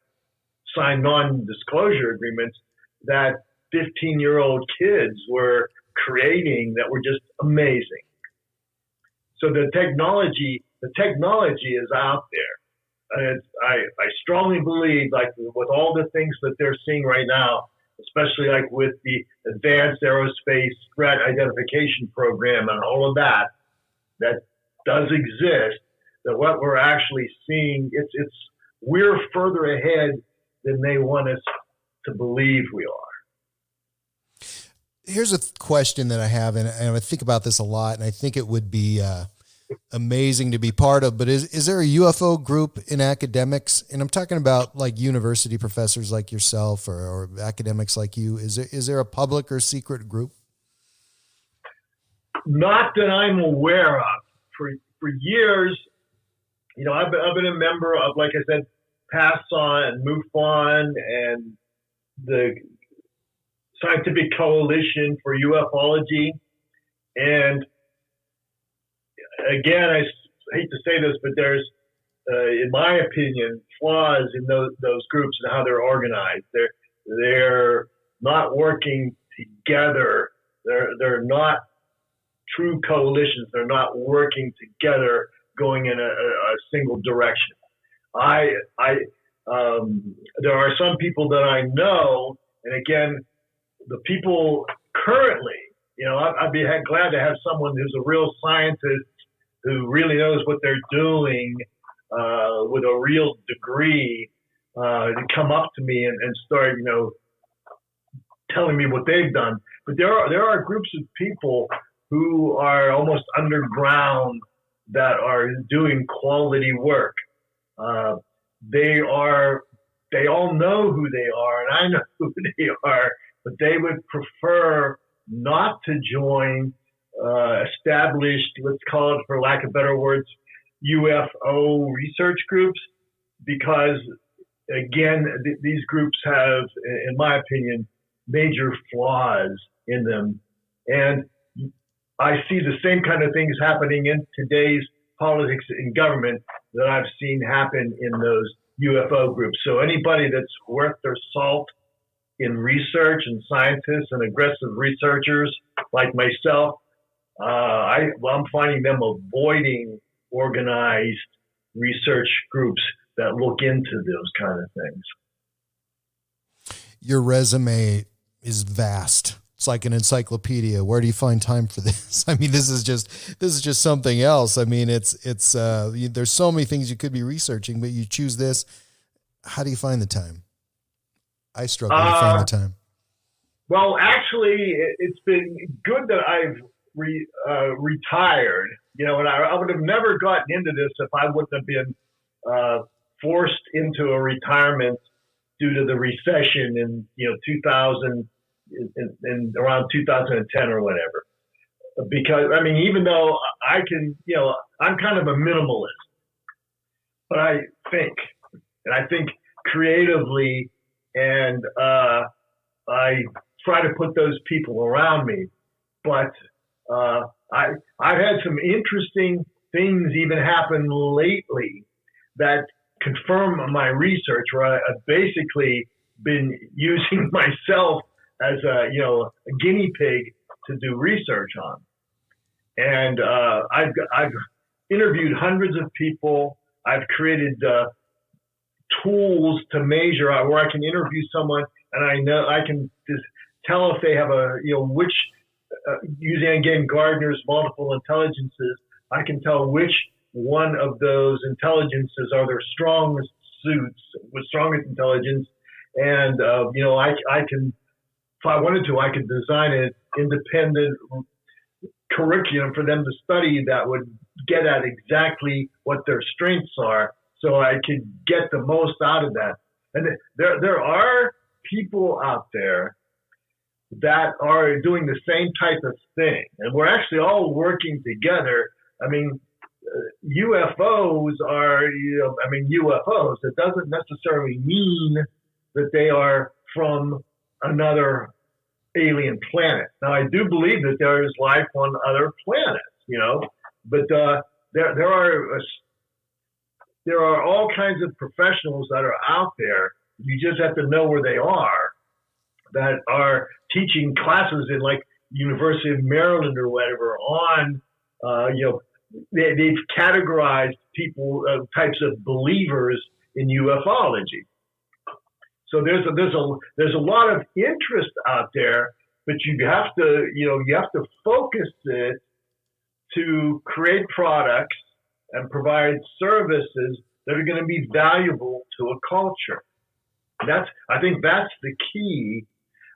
S1: signed non-disclosure agreements that 15-year-old kids were creating that were just amazing. So the technology is out there. And I strongly believe, like with all the things that they're seeing right now, especially like with the Advanced Aerospace Threat Identification Program and all of that does exist, that what we're actually seeing, we're further ahead than they want us to believe we are.
S2: Here's a question that I have, and I think about this a lot, and I think it would be amazing to be part of, but is there a UFO group in academics? And I'm talking about like university professors like yourself or academics like you. Is there a public or secret group?
S1: Not that I'm aware of. For years, I've been a member of, like I said, Patron and MUFON and the Scientific Coalition for UFOlogy. And again, I hate to say this, but there's, in my opinion, flaws in those groups and how they're organized. They're not working together. They're not true coalitions. They're not working together, going in a single direction. There are some people that I know, and again, the people currently, I'd be glad to have someone who's a real scientist who really knows what they're doing with a real degree to come up to me and start, telling me what they've done. But there are groups of people who are almost underground that are doing quality work. They all know who they are, and I know who they are, but they would prefer not to join established, let's call it for lack of better words, UFO research groups, because again, these groups have, in my opinion, major flaws in them. And I see the same kind of things happening in today's politics and government that I've seen happen in those UFO groups. So anybody that's worth their salt in research and scientists and aggressive researchers like myself, I'm finding them avoiding organized research groups that look into those kind of things.
S2: Your resume is vast. It's like an encyclopedia. Where do you find time for this? I mean, this is just something else. I mean, there's so many things you could be researching, but you choose this. How do you find the time? I struggle to find the time.
S1: Well, actually, it's been good that I've retired. You know, and I would have never gotten into this if I wouldn't have been forced into a retirement due to the recession in 2000 in around 2010 or whatever. Because I mean, even though I can, I'm kind of a minimalist, but I think creatively, and I try to put those people around me. But I've had some interesting things even happen lately that confirm my research, where I've basically been using myself as a guinea pig to do research on. And I've interviewed hundreds of people. I've created tools to measure where I can interview someone, and I know I can just tell if they have which using again Gardner's multiple intelligences. I can tell which one of those intelligences are their strongest suits, with strongest intelligence, and I can, if I wanted to, I could design an independent curriculum for them to study that would get at exactly what their strengths are, so I could get the most out of that. And there are people out there that are doing the same type of thing, and we're actually all working together. I mean, UFOs are, UFOs. It doesn't necessarily mean that they are from another alien planet. Now, I do believe that there is life on other planets, but there are all kinds of professionals that are out there. You just have to know where they are, that are teaching classes in like University of Maryland or whatever on, they've categorized people, types of believers in ufology. So there's a lot of interest out there, but you have to focus it to create products and provide services that are going to be valuable to a culture. I think that's the key.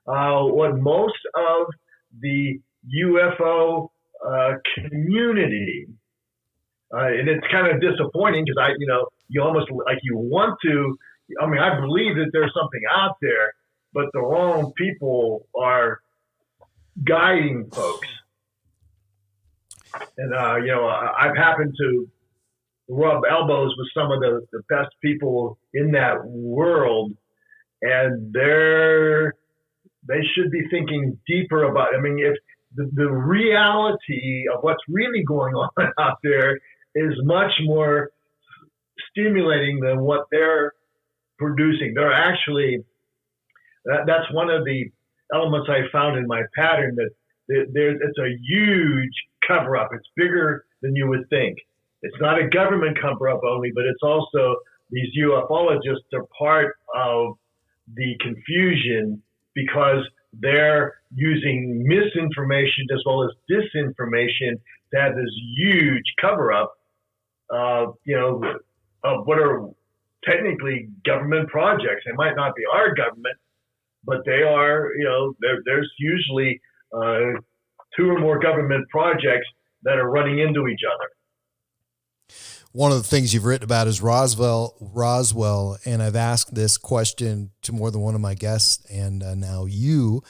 S1: What most of the UFO community, and it's kind of disappointing because you almost like you want to. I mean, I believe that there's something out there, but the wrong people are guiding folks. And I've happened to rub elbows with some of the best people in that world, and they should be thinking deeper about. I mean, if the reality of what's really going on out there is much more stimulating than what they're producing. They're actually, that's one of the elements I found in my pattern, that it's a huge cover-up. It's bigger than you would think. It's not a government cover-up only, but it's also these ufologists are part of the confusion because they're using misinformation as well as disinformation to have this huge cover-up of what are technically government projects. They might not be our government, but they are, there's usually two or more government projects that are running into each other.
S2: One of the things you've written about is Roswell, and I've asked this question to more than one of my guests, and now you.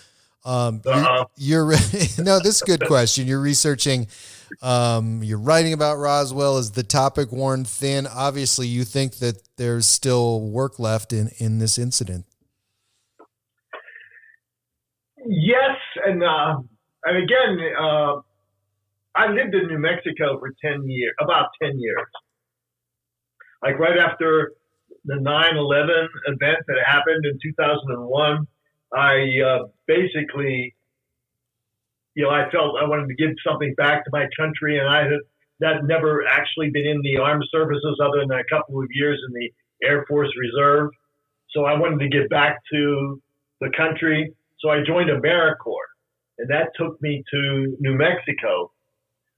S2: You're no, this is a good question. You're researching, you're writing about Roswell. Is the topic worn thin? Obviously, you think that there's still work left in this incident.
S1: Yes, and again, I lived in New Mexico for about 10 years. Like right after the 9/11 event that happened in 2001, I basically, I felt I wanted to give something back to my country, and I had never actually been in the armed services other than a couple of years in the Air Force Reserve. So I wanted to give back to the country. So I joined AmeriCorps. and that took me to New Mexico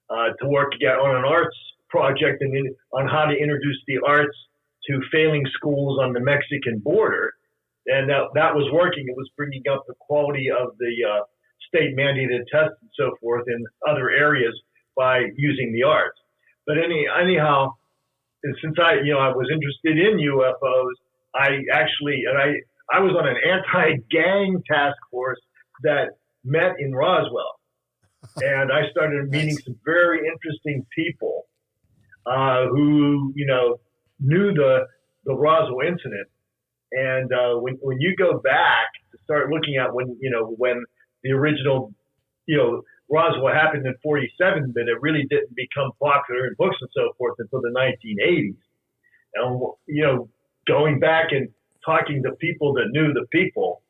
S1: to work again on an arts project and on how to introduce the arts to failing schools on the Mexican border. And that was working. It was bringing up the quality of the state mandated tests and so forth in other areas by using the arts. But anyhow, and since I was interested in UFOs, I was on an anti-gang task force that met in Roswell, and I started meeting some very interesting people who knew the Roswell incident. And when you go back to start looking at when the original Roswell happened in 1947, but it really didn't become popular in books and so forth until the 1980s. And going back and talking to people that knew the people,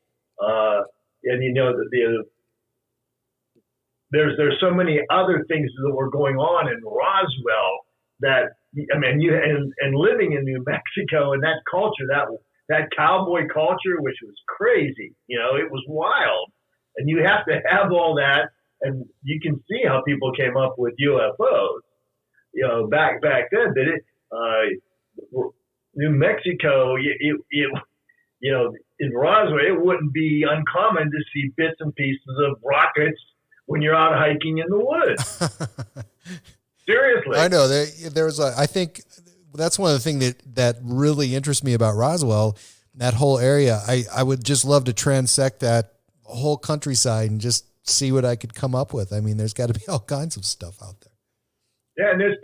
S1: there's so many other things that were going on in Roswell that and living in New Mexico and that culture, that cowboy culture, which was crazy, it was wild, and you have to have all that, and you can see how people came up with UFOs, back then. New Mexico, in Roswell, it wouldn't be uncommon to see bits and pieces of rockets when you're out hiking in the woods. Seriously.
S2: I know I think that's one of the things that really interests me about Roswell, that whole area. I would just love to transect that whole countryside and just see what I could come up with. I mean, there's got to be all kinds of stuff out there.
S1: Yeah. And it's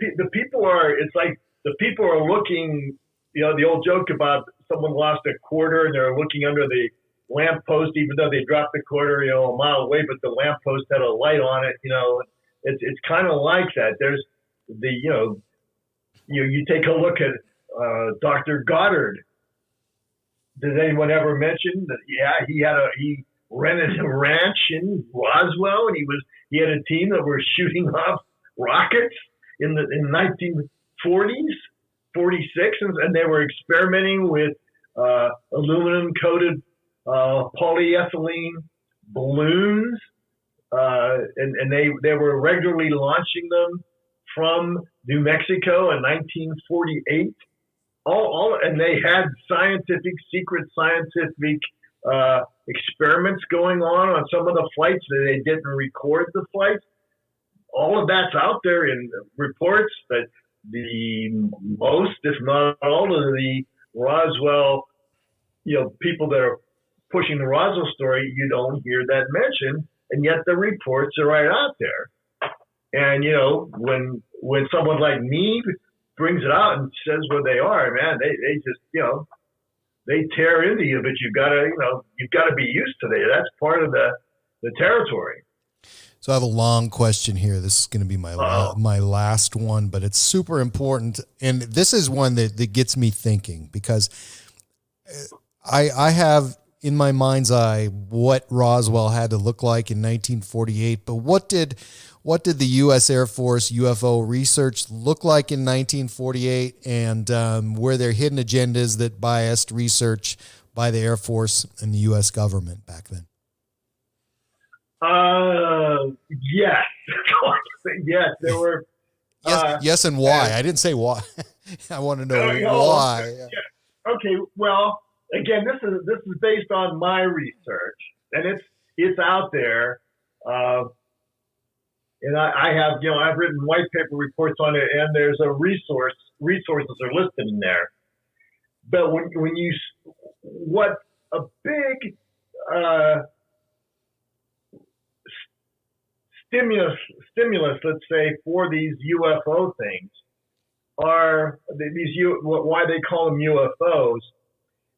S1: like the people are looking, the old joke about someone lost a quarter and they're looking under the lamppost, even though they dropped the quarter, a mile away, but the lamppost had a light on it. It's kind of like that. There's you take a look at Dr. Goddard. Did anyone ever mention that? Yeah, he rented a ranch in Roswell, and he had a team that were shooting off rockets in 1940s, 46, and they were experimenting with aluminum coated polyethylene balloons, and they were regularly launching them from New Mexico in 1948. And they had secret scientific experiments going on some of the flights. That they didn't record the flights. All of that's out there in reports that the most, if not all, of the Roswell, people that are pushing the Roswell story, you don't hear that mentioned, and yet the reports are right out there. And when someone like me brings it out and says where they are, man, they just they tear into you, but you've got to be used to that. That's part of the territory.
S2: So I have a long question here. This is going to be my last one, but it's super important. And this is one that gets me thinking, because I have in my mind's eye what Roswell had to look like in 1948, but what did the U.S. Air Force UFO research look like in 1948, and were there hidden agendas that biased research by the Air Force and the U.S. government back then?
S1: Yes. Yes, there were.
S2: Yes, and why? I didn't say why. I want to know why.
S1: Yeah. Okay, well, again, this is based on my research, and it's out there. And I have, I've written white paper reports on it, and there's resources are listed in there. But what a big stimulus, let's say, for these UFO things why they call them UFOs,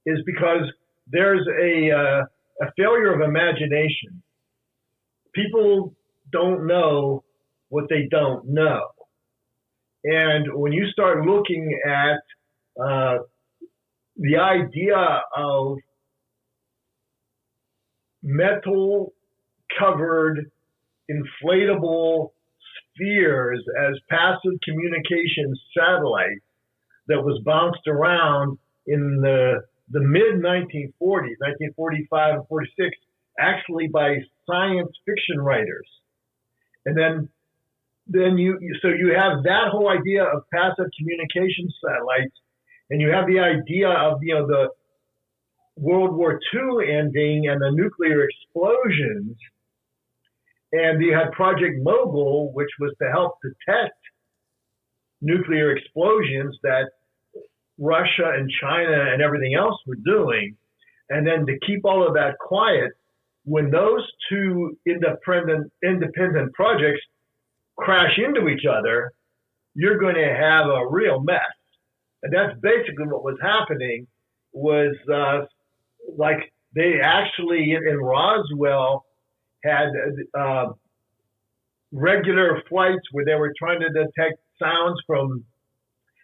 S1: is because there's a failure of imagination. People don't know what they don't know. And when you start looking at the idea of metal covered inflatable spheres as passive communication satellites that was bounced around in the mid 1940s, 1945 and 46, actually by science fiction writers. And then you have that whole idea of passive communication satellites, and you have the idea of the World War II ending and the nuclear explosions, and you had Project Mogul, which was to help detect nuclear explosions that Russia and China and everything else were doing, and then to keep all of that quiet. When those two independent projects crash into each other, you're going to have a real mess. And that's basically what was happening. Was like they actually in Roswell had regular flights where they were trying to detect sounds from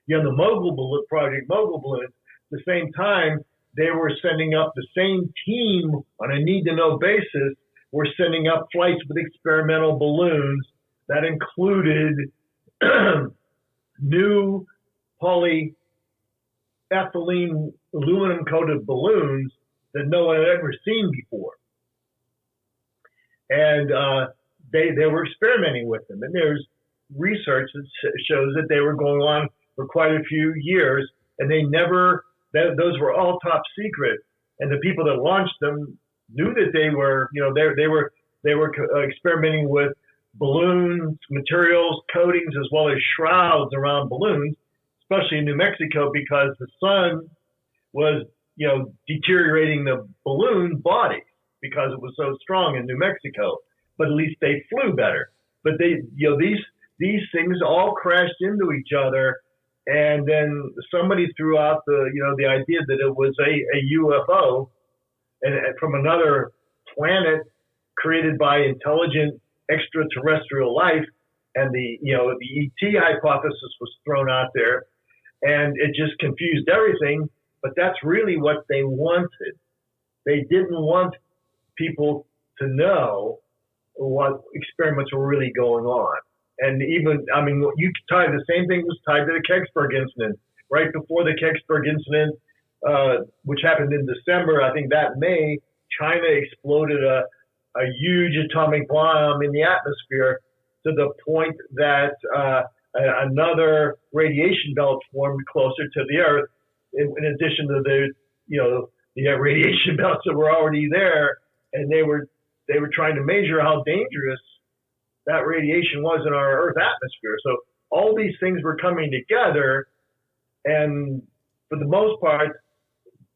S1: the Project Mogul balloon. At the same time, they were sending up the same team on a need-to-know basis. Were sending up flights with experimental balloons that included new polyethylene aluminum-coated balloons that no one had ever seen before. And they were experimenting with them. And there's research that shows that they were going on for quite a few years, and those were all top secret. And the people that launched them knew that they were experimenting with balloons, materials, coatings, as well as shrouds around balloons, especially in New Mexico, because the sun was, deteriorating the balloon body because it was so strong in New Mexico. But at least they flew better. But these things all crashed into each other, and then somebody threw out the idea that it was a UFO and from another planet created by intelligent extraterrestrial life, and the ET hypothesis was thrown out there, and it just confused everything. But that's really what they wanted. They didn't want people to know what experiments were really going on. And you tie the same thing was tied to the Kecksburg incident. Right before the Kecksburg incident, which happened in December, I think that May, China exploded a huge atomic bomb in the atmosphere to the point that another radiation belt formed closer to the Earth, in addition to the radiation belts that were already there, and they were trying to measure how dangerous that radiation was in our Earth atmosphere. So all these things were coming together, and for the most part,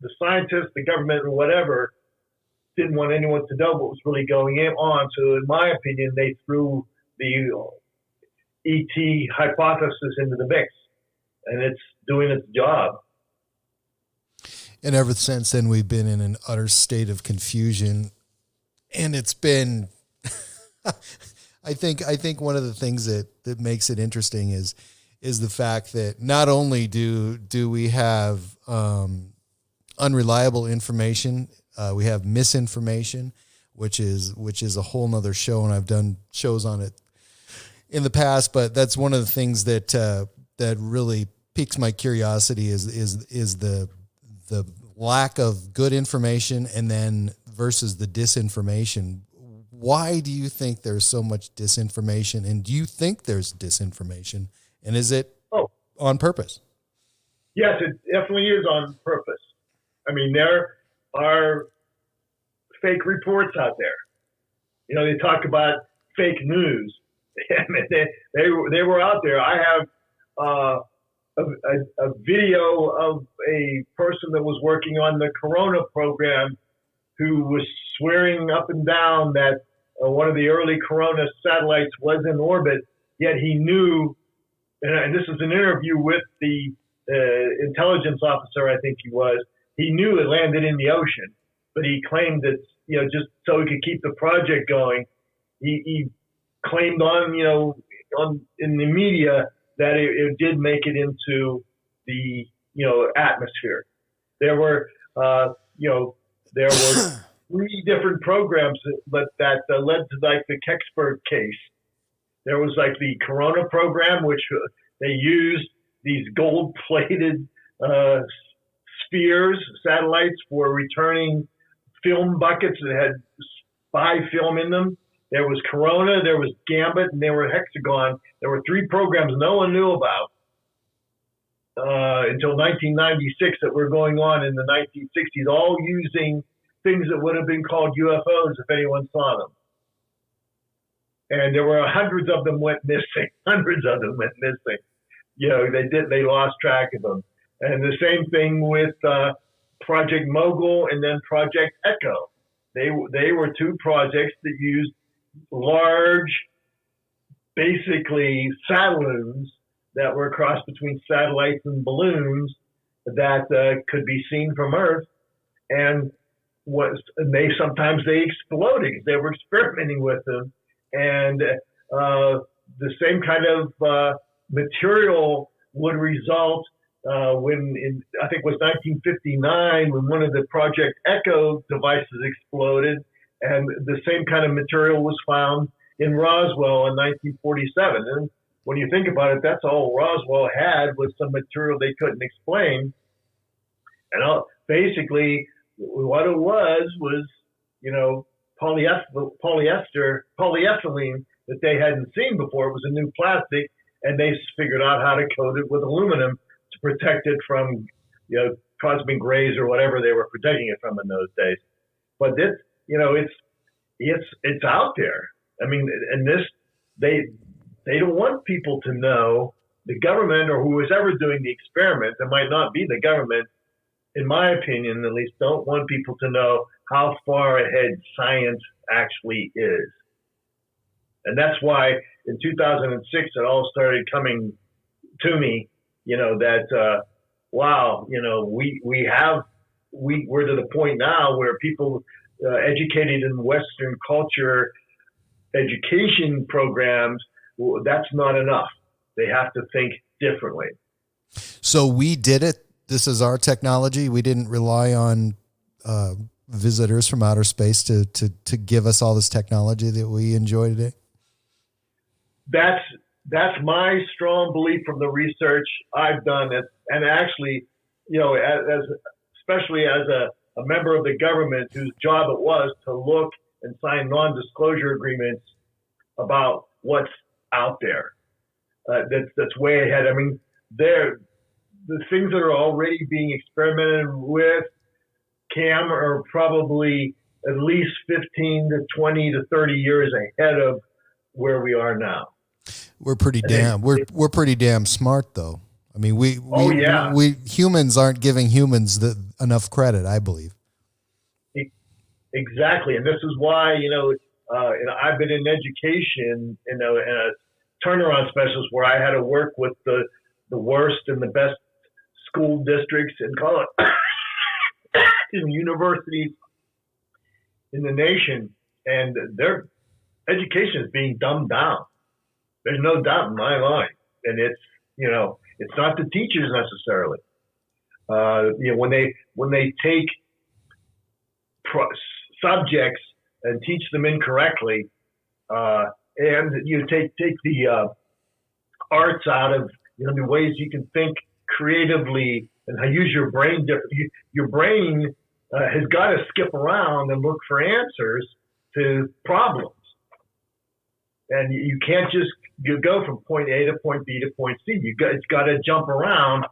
S1: the scientists, the government, or whatever, didn't want anyone to know what was really going on. So in my opinion, they threw the ET hypothesis into the mix, and it's doing its job.
S2: And ever since then, we've been in an utter state of confusion, and it's been, I think one of the things that makes it interesting is the fact that not only do we have unreliable information, we have misinformation, which is a whole nother show, and I've done shows on it in the past. But that's one of the things that really piques my curiosity is the lack of good information, and then versus the disinformation. Why do you think there's so much disinformation, and do you think there's disinformation, and is it on purpose?
S1: Yes, it definitely is on purpose. I mean, there are fake reports out there. They talk about fake news. they were out there. I have a video of a person that was working on the Corona program who was swearing up and down that one of the early Corona satellites was in orbit, yet he knew, and this is an interview with the intelligence officer, I think he knew it landed in the ocean, but he claimed that, just so he could keep the project going, he claimed in the media that it did make it into the, atmosphere. There were, there were 3 different programs that led to the Kecksburg case. There was the Corona program, which they used these gold-plated satellites for returning film buckets that had spy film in them. There was Corona, there was Gambit, and there were Hexagon. There were 3 programs no one knew about until 1996 that were going on in the 1960s, all using things that would have been called UFOs if anyone saw them. And there were hundreds of them went missing. Hundreds of them went missing. They lost track of them. And the same thing with Project Mogul and then Project Echo. They were 2 projects that used large, basically satelloons that were a cross between satellites and balloons that could be seen from Earth, and they sometimes exploded because they were experimenting with them, and the same kind of material would result when I think it was 1959 when one of the Project Echo devices exploded, and the same kind of material was found in Roswell in 1947. And when you think about it, that's all Roswell had was some material they couldn't explain. And basically, what it was polyethylene that they hadn't seen before. It was a new plastic, and they figured out how to coat it with aluminum to protect it from, cosmic rays or whatever they were protecting it from in those days. But this, it's out there. I mean, and this, they don't want people to know, the government or who was ever doing the experiment, it might not be the government, in my opinion, at least, don't want people to know how far ahead science actually is. And that's why in 2006, it all started coming to me, that, wow, we're to the point now where people educated in Western culture education programs, that's not enough. They have to think differently.
S2: So we did it. This is our technology. We didn't rely on visitors from outer space to give us all this technology that we enjoy today.
S1: That's my strong belief from the research I've done, and actually, especially as a member of the government whose job it was to look and sign non-disclosure agreements about what's out there. That's way ahead. I mean, the things that are already being experimented with, Cam, are probably at least 15 to 20 to 30 years ahead of where we are now.
S2: We're pretty damn smart, though. I mean, we humans aren't giving humans enough credit, I believe.
S1: Exactly, and this is why I've been in education, and a turnaround specialist where I had to work with the worst and the best school districts and college and universities in the nation, and their education is being dumbed down. There's no doubt in my mind, and it's not the teachers necessarily. When they take subjects and teach them incorrectly, and you take the arts out of the ways you can think creatively and how use your brain differently. Your brain has got to skip around and look for answers to problems, and you can't just go from point A to point B to point C. It's got to jump around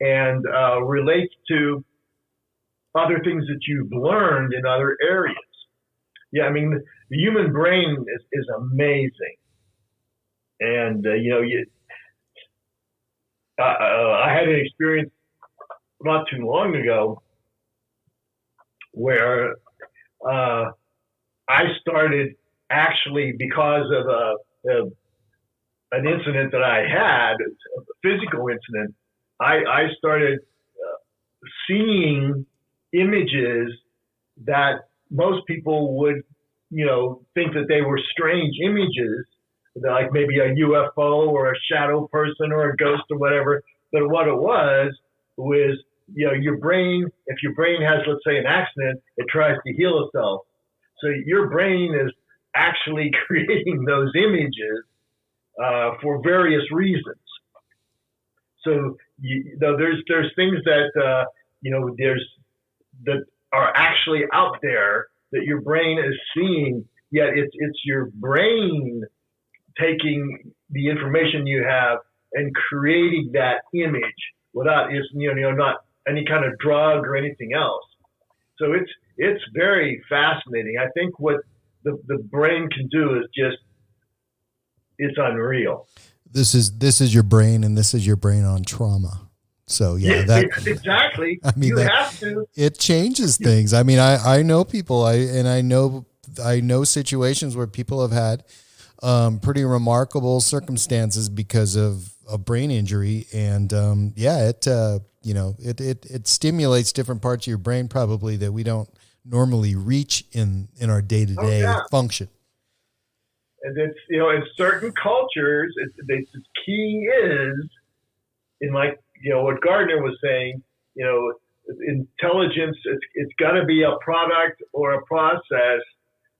S1: and relate to other things that you've learned in other areas. Yeah, I mean, the human brain is amazing. And, I had an experience not too long ago where I started actually, because of an incident that I had, a physical incident, I started seeing images that most people would, think that they were strange images, like maybe a UFO or a shadow person or a ghost or whatever. But what it was, your brain, if your brain has, let's say, an accident, it tries to heal itself. So your brain is actually creating those images for various reasons. So there's things that that are actually out there that your brain is seeing, yet it's your brain taking the information you have and creating that image without not any kind of drug or anything else. So it's very fascinating. I think what the brain can do is just, it's unreal.
S2: This is your brain, and this is your brain on trauma. So that
S1: exactly.
S2: I mean,
S1: you have to.
S2: It changes things. I mean, I know people, I know situations where people have had pretty remarkable circumstances because of a brain injury, and it stimulates different parts of your brain probably that we don't normally reach in our day-to-day function.
S1: And it's, in certain cultures, the key is in, like, what Gardner was saying, intelligence, it's got to be a product or a process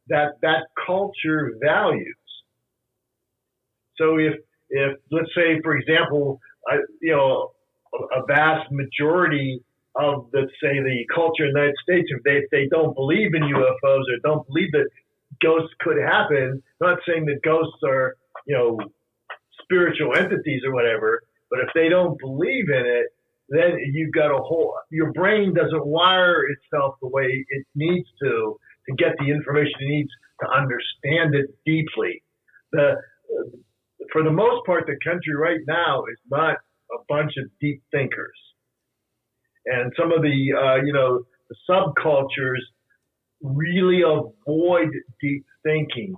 S1: that culture values. So if let's say, for example, a vast majority of, let's say, the culture in the United States, if they don't believe in UFOs or don't believe that ghosts could happen, not saying that ghosts are, spiritual entities or whatever, but if they don't believe in it, then you've got your brain doesn't wire itself the way it needs to get the information it needs to understand it deeply. For the most part, the country right now is not a bunch of deep thinkers. And some of the subcultures really avoid deep thinking.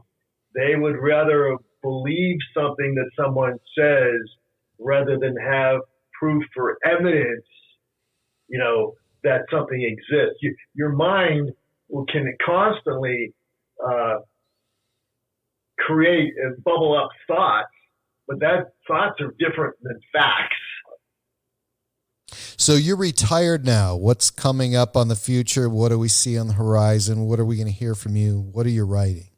S1: They would rather believe something that someone says rather than have proof or evidence, that something exists. Your mind can constantly create and bubble up thoughts, but that thoughts are different than facts.
S2: So you're retired now. What's coming up on the future? What do we see on the horizon? What are we going to hear from you? What are you writing?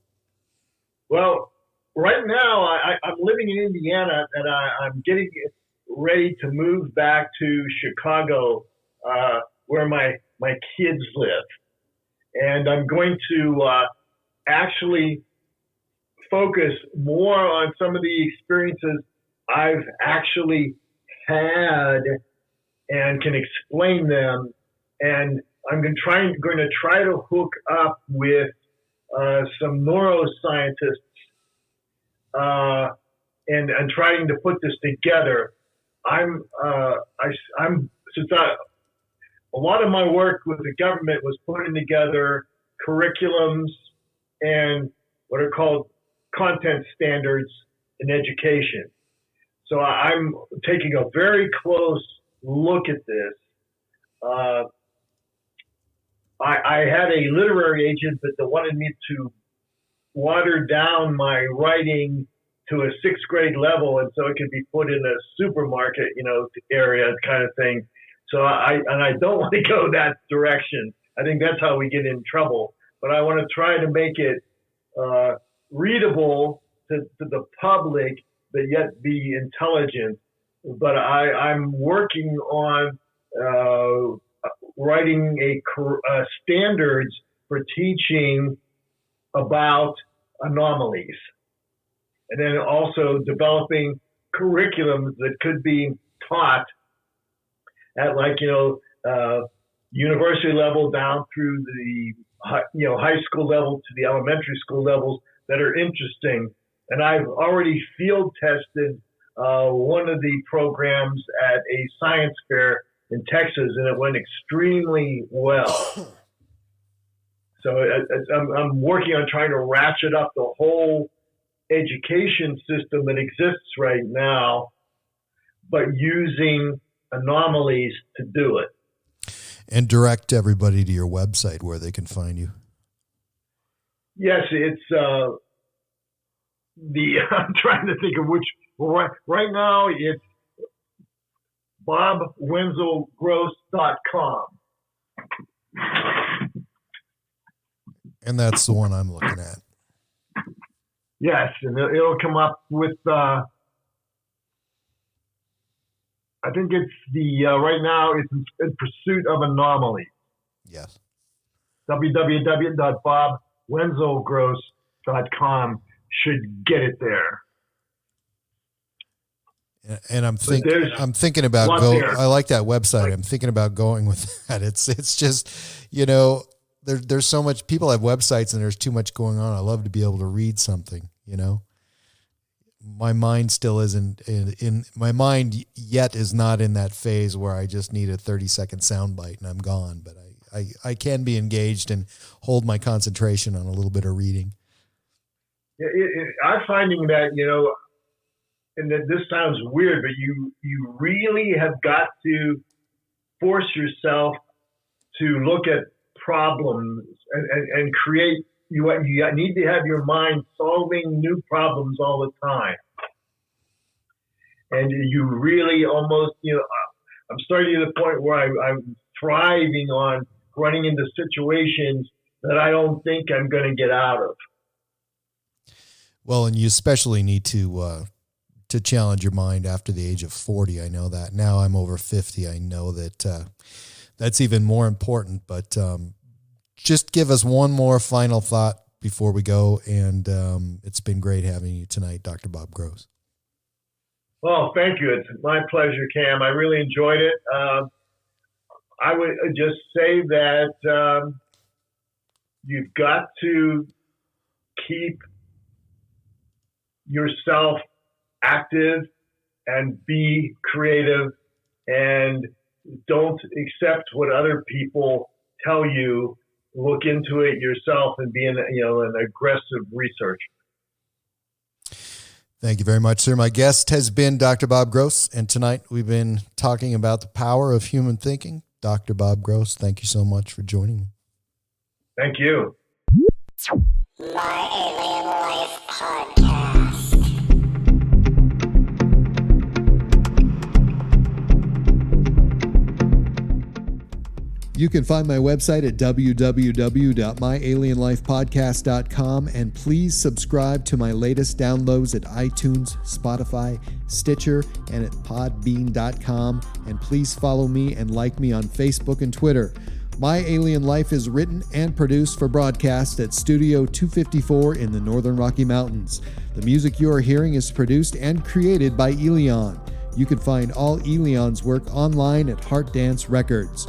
S1: Well, right now I'm living in Indiana, and I'm getting ready to move back to Chicago, where my kids live. And I'm going to actually focus more on some of the experiences I've actually had and can explain them. And I'm going to try to hook up with some neuroscientists and trying to put this together. A lot of my work with the government was putting together curriculums and what are called content standards in education. So I'm taking a very close look at this. I had a literary agent that wanted me to water down my writing to a 6th grade level, and so it could be put in a supermarket, area kind of thing. So I don't want to go that direction. I think that's how we get in trouble. But I want to try to make it readable to the public, but yet be intelligent. But I'm working on writing a standards for teaching about anomalies, and then also developing curriculums that could be taught at university level down through the high school level to the elementary school levels that are interesting. And I've already field tested one of the programs at a science fair in Texas, and it went extremely well. So I'm working on trying to ratchet up the whole education system that exists right now, but using anomalies to do it.
S2: And direct everybody to your website where they can find you.
S1: Yes, it's I'm trying to think of which. Right now it's bobwenzelgross.com.
S2: And that's the one I'm looking at.
S1: Yes, and it'll come up with, I think it's right now it's in pursuit of anomalies.
S2: Yes.
S1: www.bobwenzelgross.com should get it there.
S2: And I'm thinking about I like that website. I'm thinking about going with that. It's just, there's so much, people have websites and there's too much going on. I love to be able to read something, My mind still isn't my mind yet is not in that phase where I just need a 30-second soundbite and I'm gone, but I can be engaged and hold my concentration on a little bit of reading.
S1: I'm finding that, and that this sounds weird, but you really have got to force yourself to look at problems and create. You need to have your mind solving new problems all the time. And you really almost, I'm starting to the point where I'm thriving on running into situations that I don't think I'm going to get out of.
S2: Well, and you especially need to challenge your mind after the age of 40. I know that. Now I'm over 50. I know that that's even more important. But just give us one more final thought before we go. And it's been great having you tonight, Dr. Bob Gross.
S1: Well, thank you. It's my pleasure, Cam. I really enjoyed it. I would just say that you've got to keep yourself active and be creative, and don't accept what other people tell you. Look into it yourself and be an aggressive researcher.
S2: Thank you very much, sir. My guest has been Dr. Bob Gross, and tonight we've been talking about the power of human thinking. Dr. Bob Gross, thank you so much for joining me.
S1: Thank you.
S3: My Alien Life Podcast.
S2: You can find my website at www.myalienlifepodcast.com, and please subscribe to my latest downloads at iTunes, Spotify, Stitcher, and at podbean.com. And please follow me and like me on Facebook and Twitter. My Alien Life is written and produced for broadcast at Studio 254 in the Northern Rocky Mountains. The music you are hearing is produced and created by Elion. You can find all Elion's work online at Heart Dance Records.